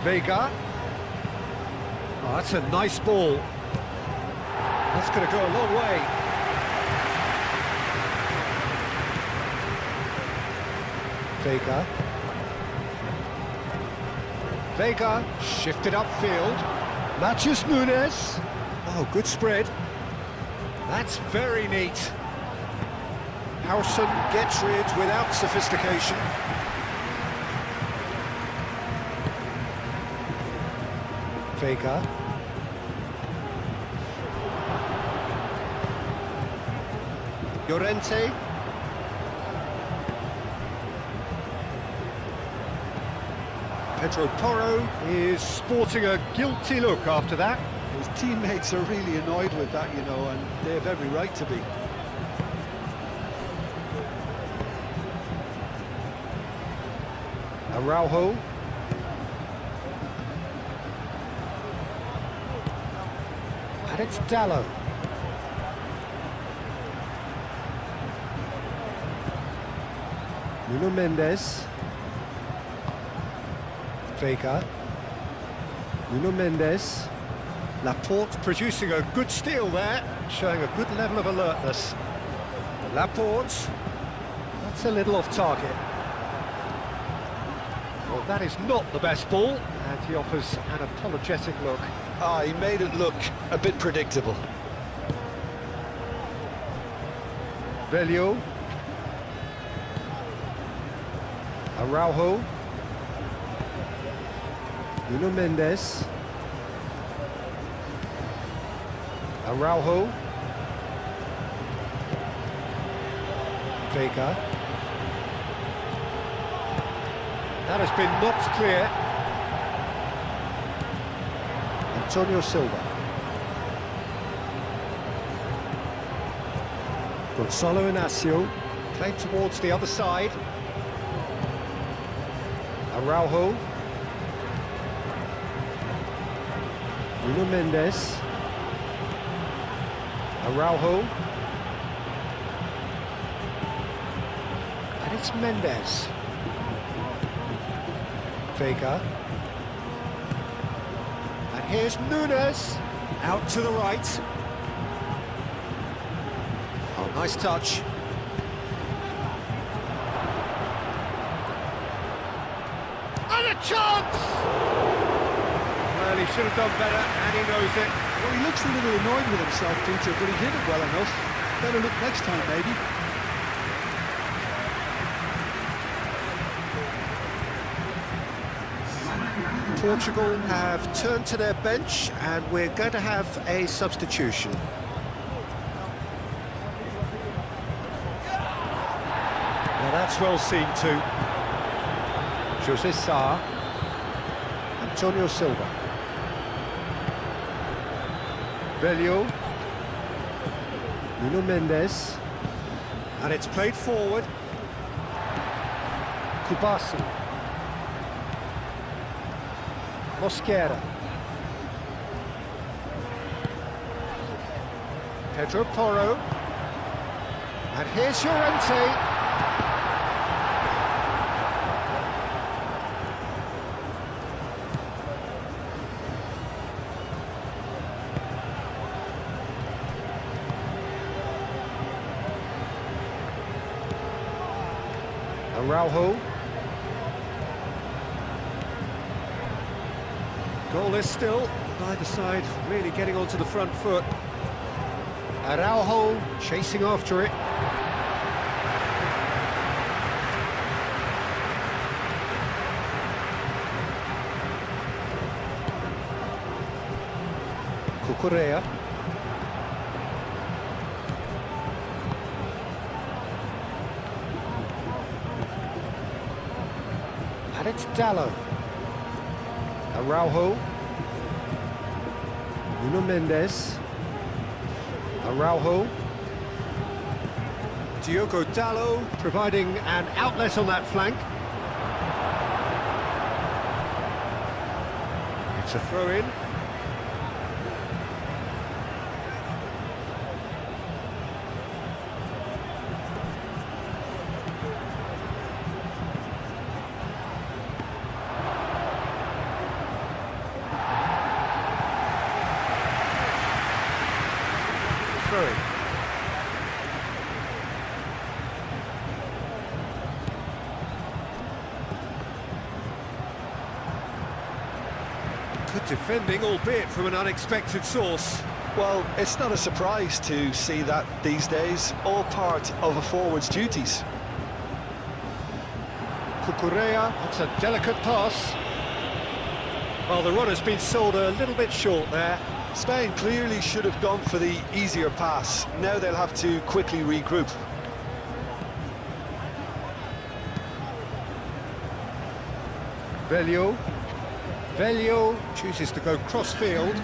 Speaker 2: Vega. Oh, that's a nice ball. That's going to go a long way. Vega. Vega shifted upfield. Matheus Nunes. Oh, good spread. That's very neat. Howson gets rid without sophistication. Vega. Llorente. Pedro Porro is sporting a guilty look after that.
Speaker 1: His teammates are really annoyed with that, you know, and they have every right to be.
Speaker 2: Araujo. And it's Dallo. Nuno Mendes. Vega. Nuno Mendes. Laporte producing a good steal there, showing a good level of alertness. Laporte. That's a little off target. Well, that is not the best ball, and he offers an apologetic look.
Speaker 1: Ah, he made it look a bit predictable.
Speaker 2: Velho. Araujo. Nuno Mendes. Araujo. Vega. That has been knocked clear. Antonio Silva. Gonzalo Inacio. Played towards the other side. Araujo. Nuno Mendes. Araujo. And it's Mendes. Vega. And here's Nunes. Out to the right. Oh, nice touch. And a chance! Well, he should have done better, and he knows it.
Speaker 1: Well, he looks a little annoyed with himself, Peter, but he did it well enough. Better look next time, maybe.
Speaker 2: Portugal have turned to their bench, and we're going to have a substitution. Now that's well seen too. José Sá. Antonio Silva. Velho. Nuno Mendes. And it's played forward. Kubasu. Mosquera. Pedro Porro. And here's Llorente. Araujo. Goalless still, neither side really getting onto the front foot. Araujo chasing after it. Cucurella. And it's Dallo. Araujo. Nuno Mendes. Araujo. Diogo Dallo providing an outlet on that flank. It's a throw-in. Throw-in. Good defending, albeit from an unexpected source.
Speaker 1: Well, it's not a surprise to see that these days, all part of a forward's duties.
Speaker 2: Cucurella, that's a delicate pass. Well, the runner's been sold a little bit short there.
Speaker 1: Spain clearly should have gone for the easier pass. Now they'll have to quickly regroup.
Speaker 2: Velio chooses to go cross-field.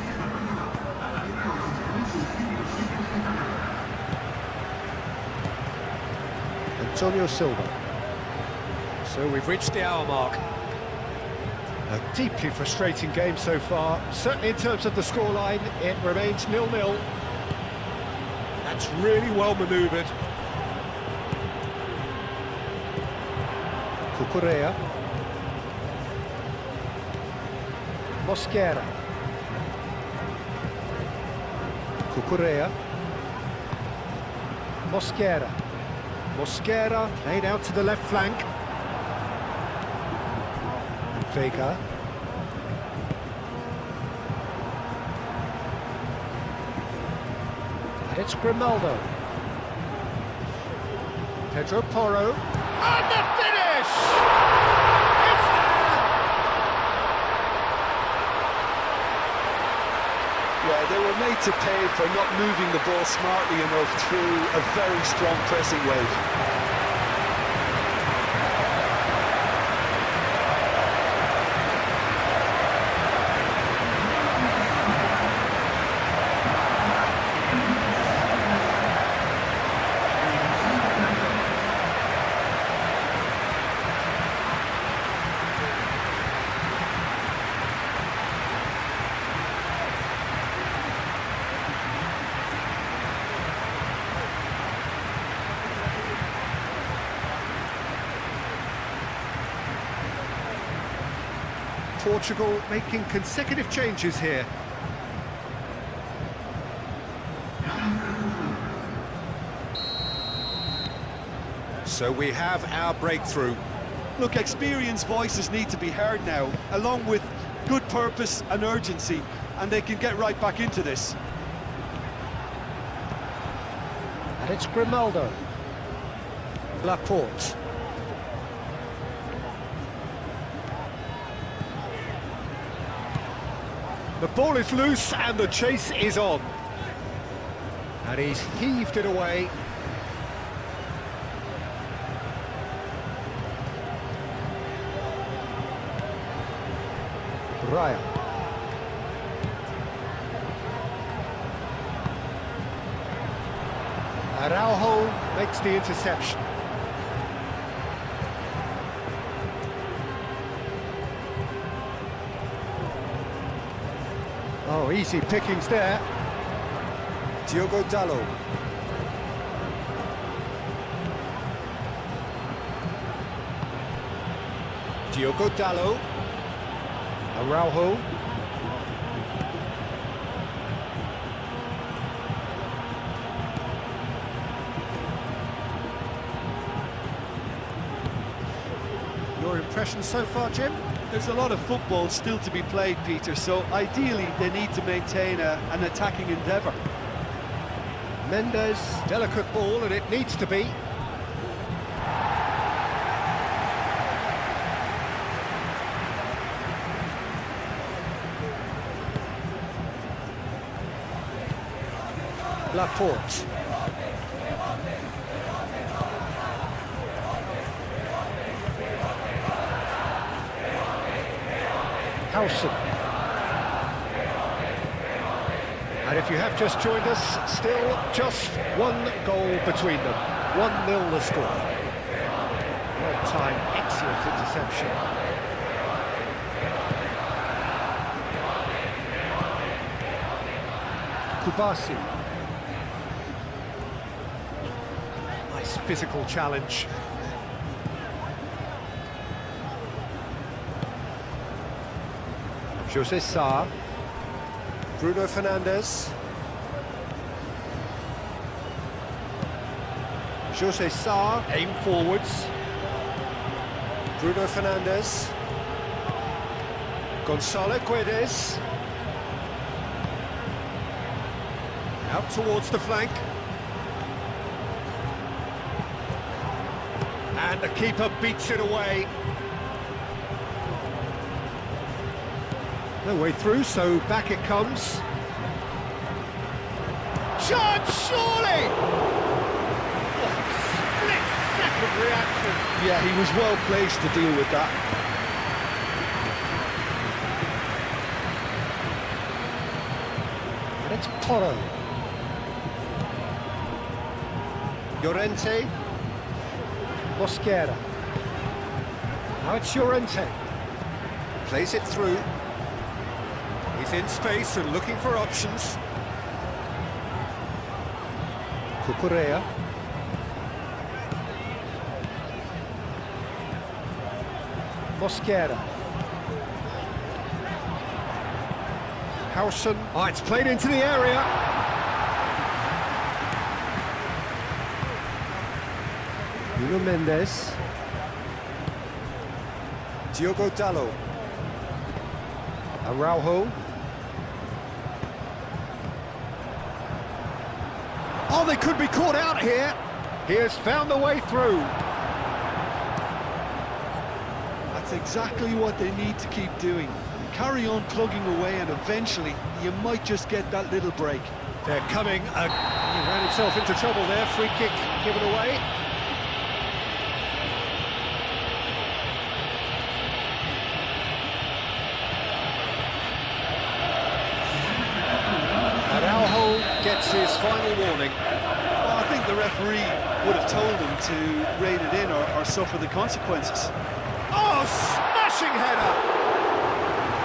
Speaker 2: Antonio Silva. So we've reached the hour mark. A deeply frustrating game so far. Certainly in terms of the scoreline, it remains 0-0. That's really well manoeuvred. Cucurella. Mosquera. Cucurella. Mosquera. Mosquera played out to the left flank. Vega. And it's Grimaldo. Pedro Porro. And the finish! It's there!
Speaker 1: Yeah, they were made to pay for not moving the ball smartly enough through a very strong pressing wave.
Speaker 2: Portugal making consecutive changes here. So we have our breakthrough.
Speaker 1: Look, experienced voices need to be heard now, along with good purpose and urgency, and they can get right back into this.
Speaker 2: And it's Grimaldo. Laporte. The ball is loose and the chase is on. And he's heaved it away. Raya. Araujo makes the interception. Oh, easy pickings there. Diogo Dallo. Diogo Dallo. Araujo. Your impression so far, Jim?
Speaker 1: There's a lot of football still to be played, Peter, so ideally they need to maintain an attacking endeavour.
Speaker 2: Mendes, delicate ball, and it needs to be. Laporte. Howson. And if you have just joined us, still just one goal between them. 1-0 the score. Well timed, excellent interception. Kubasi. Nice physical challenge. José Sá. Bruno Fernandes. José Sá, aim forwards. Bruno Fernandes. Gonçalo Guedes. Out towards the flank. And the keeper beats it away. No way through, so back it comes. Chance, surely! Oh, split-second reaction.
Speaker 1: Yeah, he was well placed to deal with that.
Speaker 2: And it's Porro. Llorente. Mosquera. Now it's Llorente. Plays it through. He's in space and looking for options. Cucurella. Mosquera. Howson. Oh, it's played into the area. Nuno Mendes. Diogo Dalot. Araujo. Oh, they could be caught out here. He has found the way through.
Speaker 1: That's exactly what they need to keep doing. Carry on plugging away and eventually you might just get that little break.
Speaker 2: They're coming. He ran himself into trouble there. Free kick given away. Araujo gets his final warning.
Speaker 1: Well, I think the referee would have told him to rein it in or suffer the consequences.
Speaker 2: Oh, smashing header!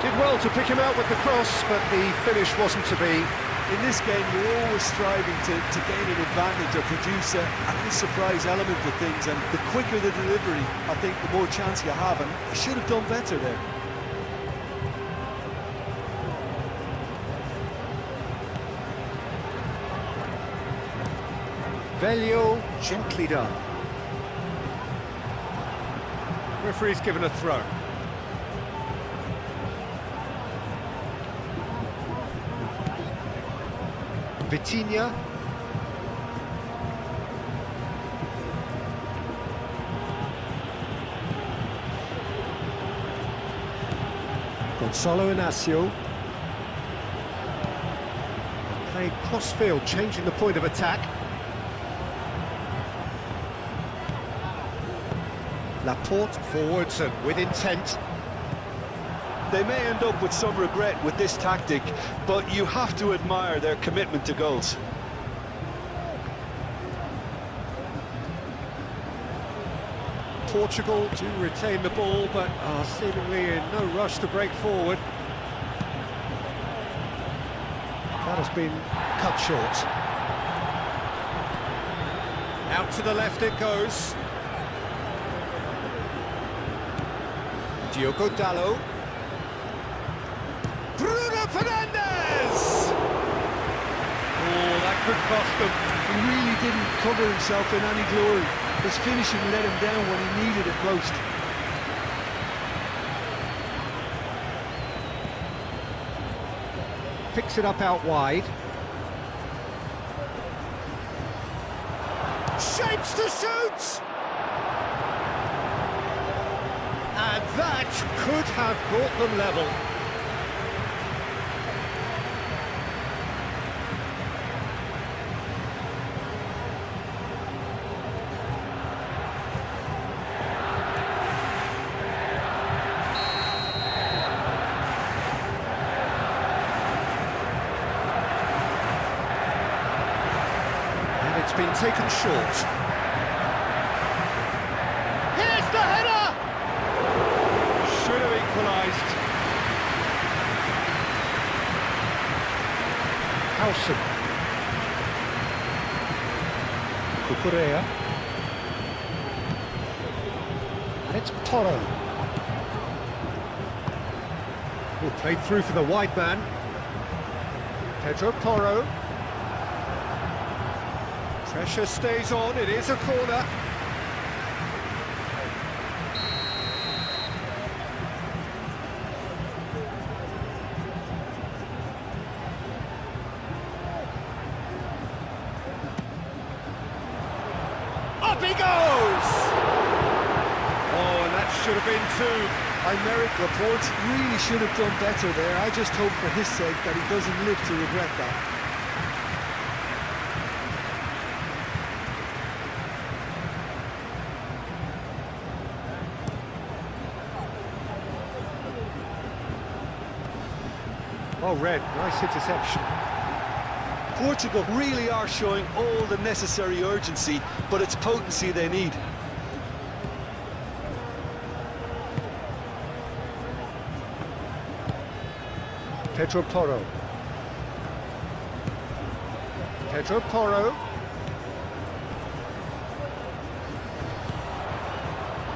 Speaker 2: Did well to pick him out with the cross, but the finish wasn't to be.
Speaker 1: In this game, you're always striving to gain an advantage or produce a surprise element to things, and the quicker the delivery, I think the more chance you have, and you should have done better there.
Speaker 2: Velho, gently done. Referee's given a throw. Vitinha. Gonçalo Inácio. Playing cross-field, changing the point of attack. Laporte forwards and with intent.
Speaker 1: They may end up with some regret with this tactic, but you have to admire their commitment to goals.
Speaker 2: Portugal do retain the ball, but are seemingly in no rush to break forward. That has been cut short. Out to the left it goes. Diogo Dalot. Bruno Fernandes! Oh, that could cost them.
Speaker 1: He really didn't cover himself in any glory. His finishing let him down when he needed it most.
Speaker 2: Picks it up out wide. Shapes to shoot! And that could have brought them level. it's been taken short. Here's the header! Should have equalised. Howson. Cucurella. And it's Toro. Will play through for the wide man. Pedro Toro. Pressure stays on, it is a corner. Up he goes! Oh, and that should have been two.
Speaker 1: I merit reports, really should have done better there. I just hope for his sake that he doesn't live to regret that.
Speaker 2: Oh, Red, nice interception.
Speaker 1: Portugal really are showing all the necessary urgency, but it's potency they need.
Speaker 2: Pedro Toro. Pedro Toro.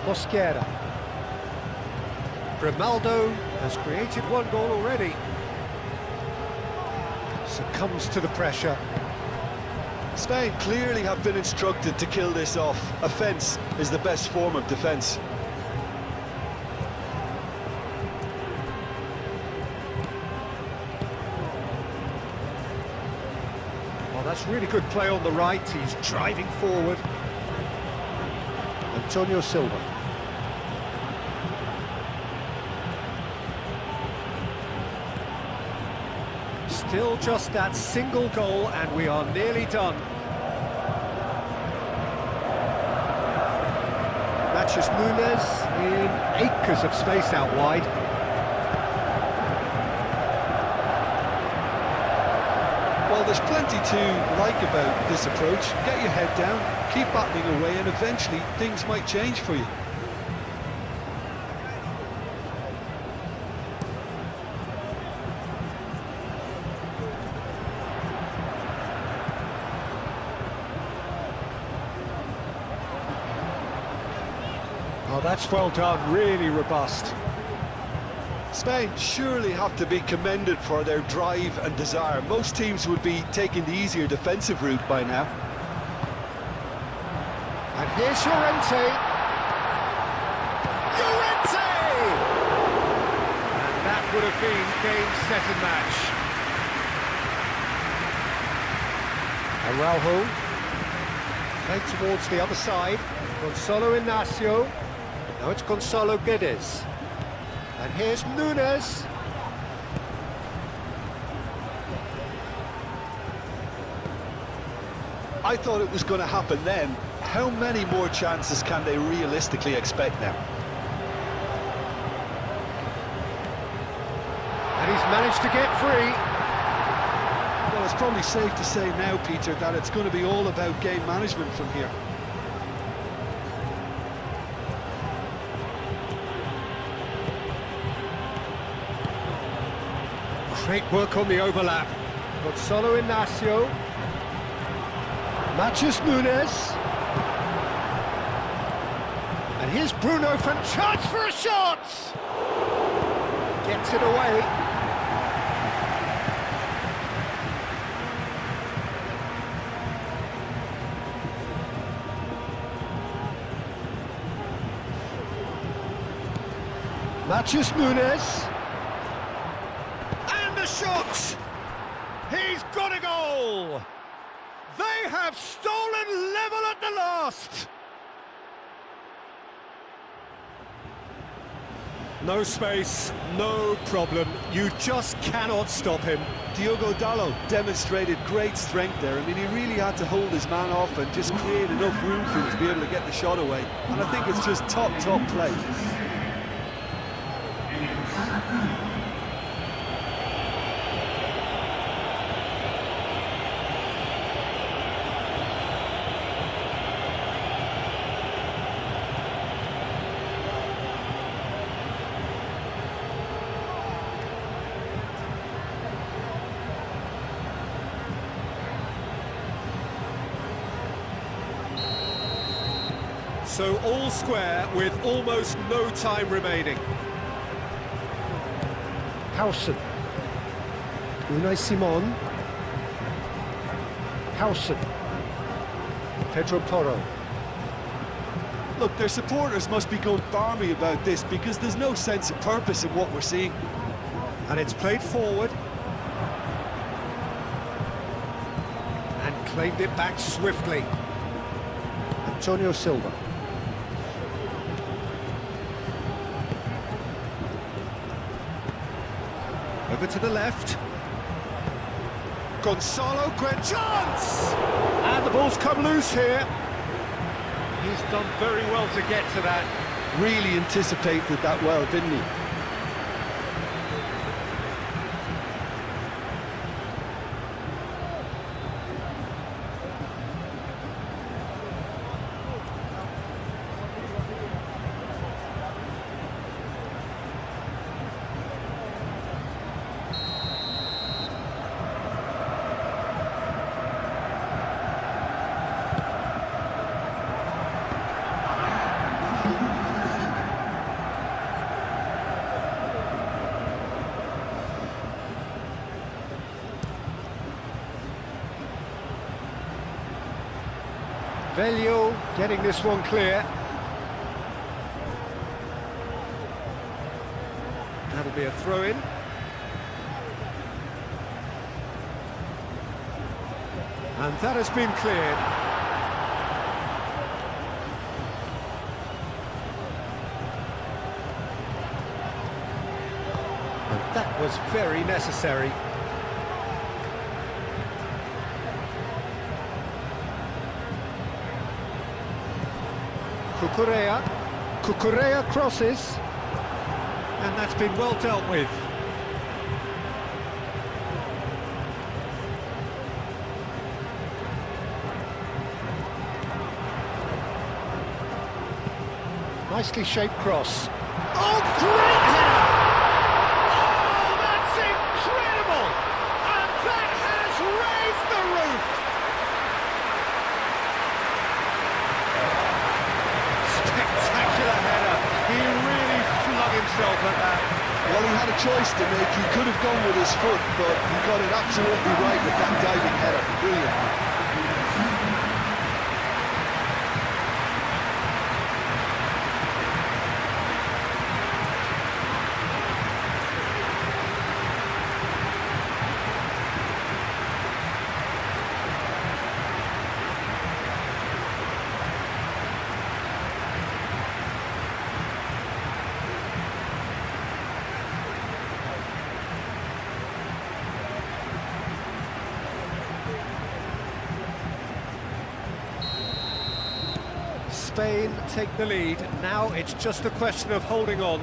Speaker 2: Mosquera. Grimaldo has created one goal already. Succumbs to the pressure.
Speaker 1: Spain clearly have been instructed to kill this off. Offence is the best form of defence.
Speaker 2: Well, that's really good play on the right. He's driving forward. Antonio Silva. Still just that single goal and we are nearly done. Matches Nunes in acres of space out wide.
Speaker 1: Well, there's plenty to like about this approach. Get your head down, keep battling away, and eventually things might change for you.
Speaker 2: Oh, that's well done, really robust.
Speaker 1: Spain surely have to be commended for their drive and desire. Most teams would be taking the easier defensive route by now.
Speaker 2: And here's Llorente. Llorente! And that would have been game, set and match. Araujo. Played towards the other side. Gonzalo Ignacio. Now it's Gonzalo Guedes. And here's Nunes.
Speaker 1: I thought it was going to happen then. How many more chances can they realistically expect now?
Speaker 2: And he's managed to get free.
Speaker 1: Well, it's probably safe to say now, Peter, that it's going to be all about game management from here.
Speaker 2: Great work on the overlap. Gonzalo Ignacio. Matches Nunes. And here's Bruno for chance for a shot! Gets it away. Matches Nunes. Shot! He's got a goal! They have stolen level at the last! No space, no problem. You just cannot stop him.
Speaker 1: Diogo Dalot demonstrated great strength there. I mean, he really had to hold his man off and just create enough room for him to be able to get the shot away. And I think it's just top play.
Speaker 2: So all square with almost no time remaining. Howson. Unai Simon. Howson. Pedro Porro.
Speaker 1: Look, their supporters must be going balmy about this because there's no sense of purpose in what we're seeing.
Speaker 2: And it's played forward. And claimed it back swiftly. Antonio Silva. Over to the left. Gonzalo chance! And the ball's come loose here. He's done very well to get to that.
Speaker 1: Really anticipated that well, didn't he?
Speaker 2: Velio getting this one clear. That'll be a throw-in. And that has been cleared. And that was very necessary. Cucurella crosses, and that's been well dealt with. Nicely shaped cross. Oh, great header! Oh, that's incredible! And that has raised the roof! Spectacular header. He really flung himself at that.
Speaker 1: Well, he had a choice to make. He could have gone with his foot, but he got it absolutely right with that diving header. Brilliant.
Speaker 2: Spain take the lead. Now it's just a question of holding on.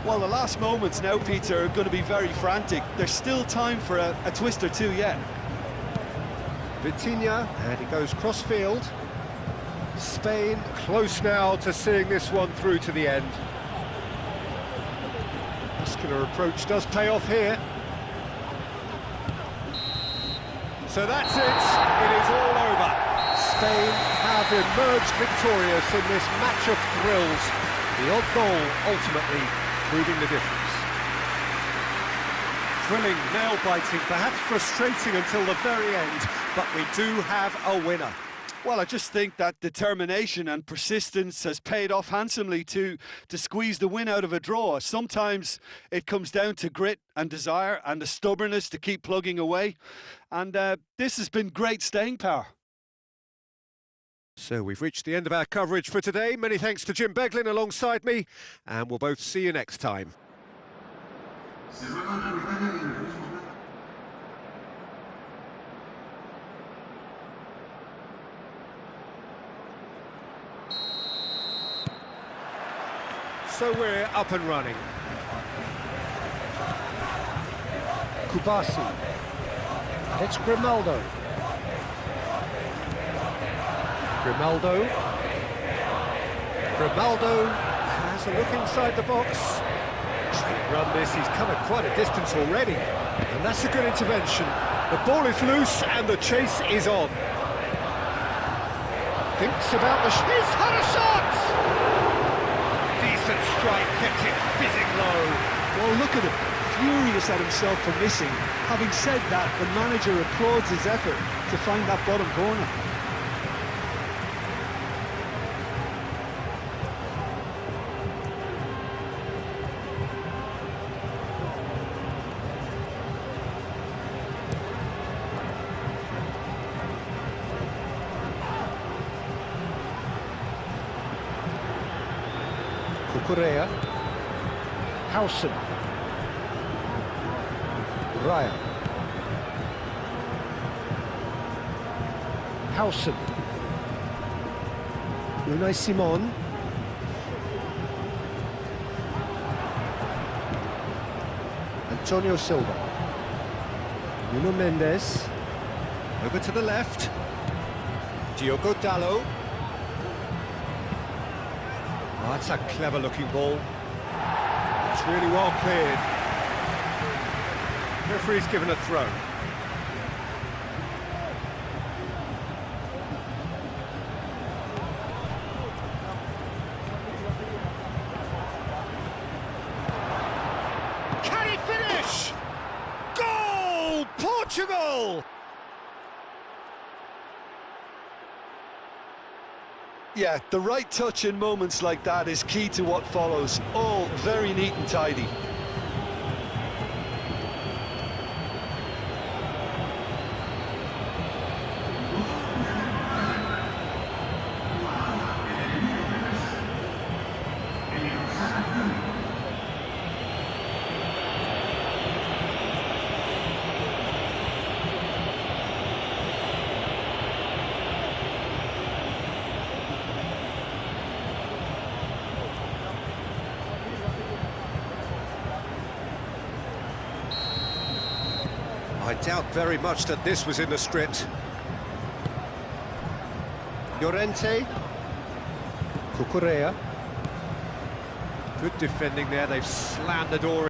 Speaker 1: Well, the last moments now, Peter, are going to be very frantic. There's still time for a twist or two yet.
Speaker 2: Vitinha, and he goes cross-field. Spain close now to seeing this one through to the end. Muscular approach does pay off here. So that's it. It is all over. Spain have emerged victorious in this match of thrills. The odd goal ultimately proving the difference. Thrilling, nail-biting, perhaps frustrating until the very end, but we do have a winner.
Speaker 1: Well, I just think that determination and persistence has paid off handsomely to squeeze the win out of a draw. Sometimes it comes down to grit and desire and the stubbornness to keep plugging away. And this has been great staying power.
Speaker 2: So we've reached the end of our coverage for today. Many thanks to Jim Beglin alongside me, and we'll both see you next time. So we're up and running. Kubasi. It's Grimaldo. Grimaldo has a look inside the box. Great run this, he's covered quite a distance already. And that's a good intervention. The ball is loose and the chase is on. Thinks about he's had a shot! Decent strike, kept it fizzing low.
Speaker 1: Well, look at him, furious at himself for missing. Having said that, the manager applauds his effort to find that bottom corner.
Speaker 2: Correa, Howson, Raya, Howson, Unai Simon, Antonio Silva, Nuno Mendes, over to the left, Diogo Dalot. Oh, that's a clever-looking ball. It's really well cleared. Referee's given a throw. Can he finish? Goal! Portugal!
Speaker 1: Yeah, the right touch in moments like that is key to what follows. All very neat and tidy.
Speaker 2: I doubt very much that this was in the script. Llorente, Cucurella. Good defending there, they've slammed the door.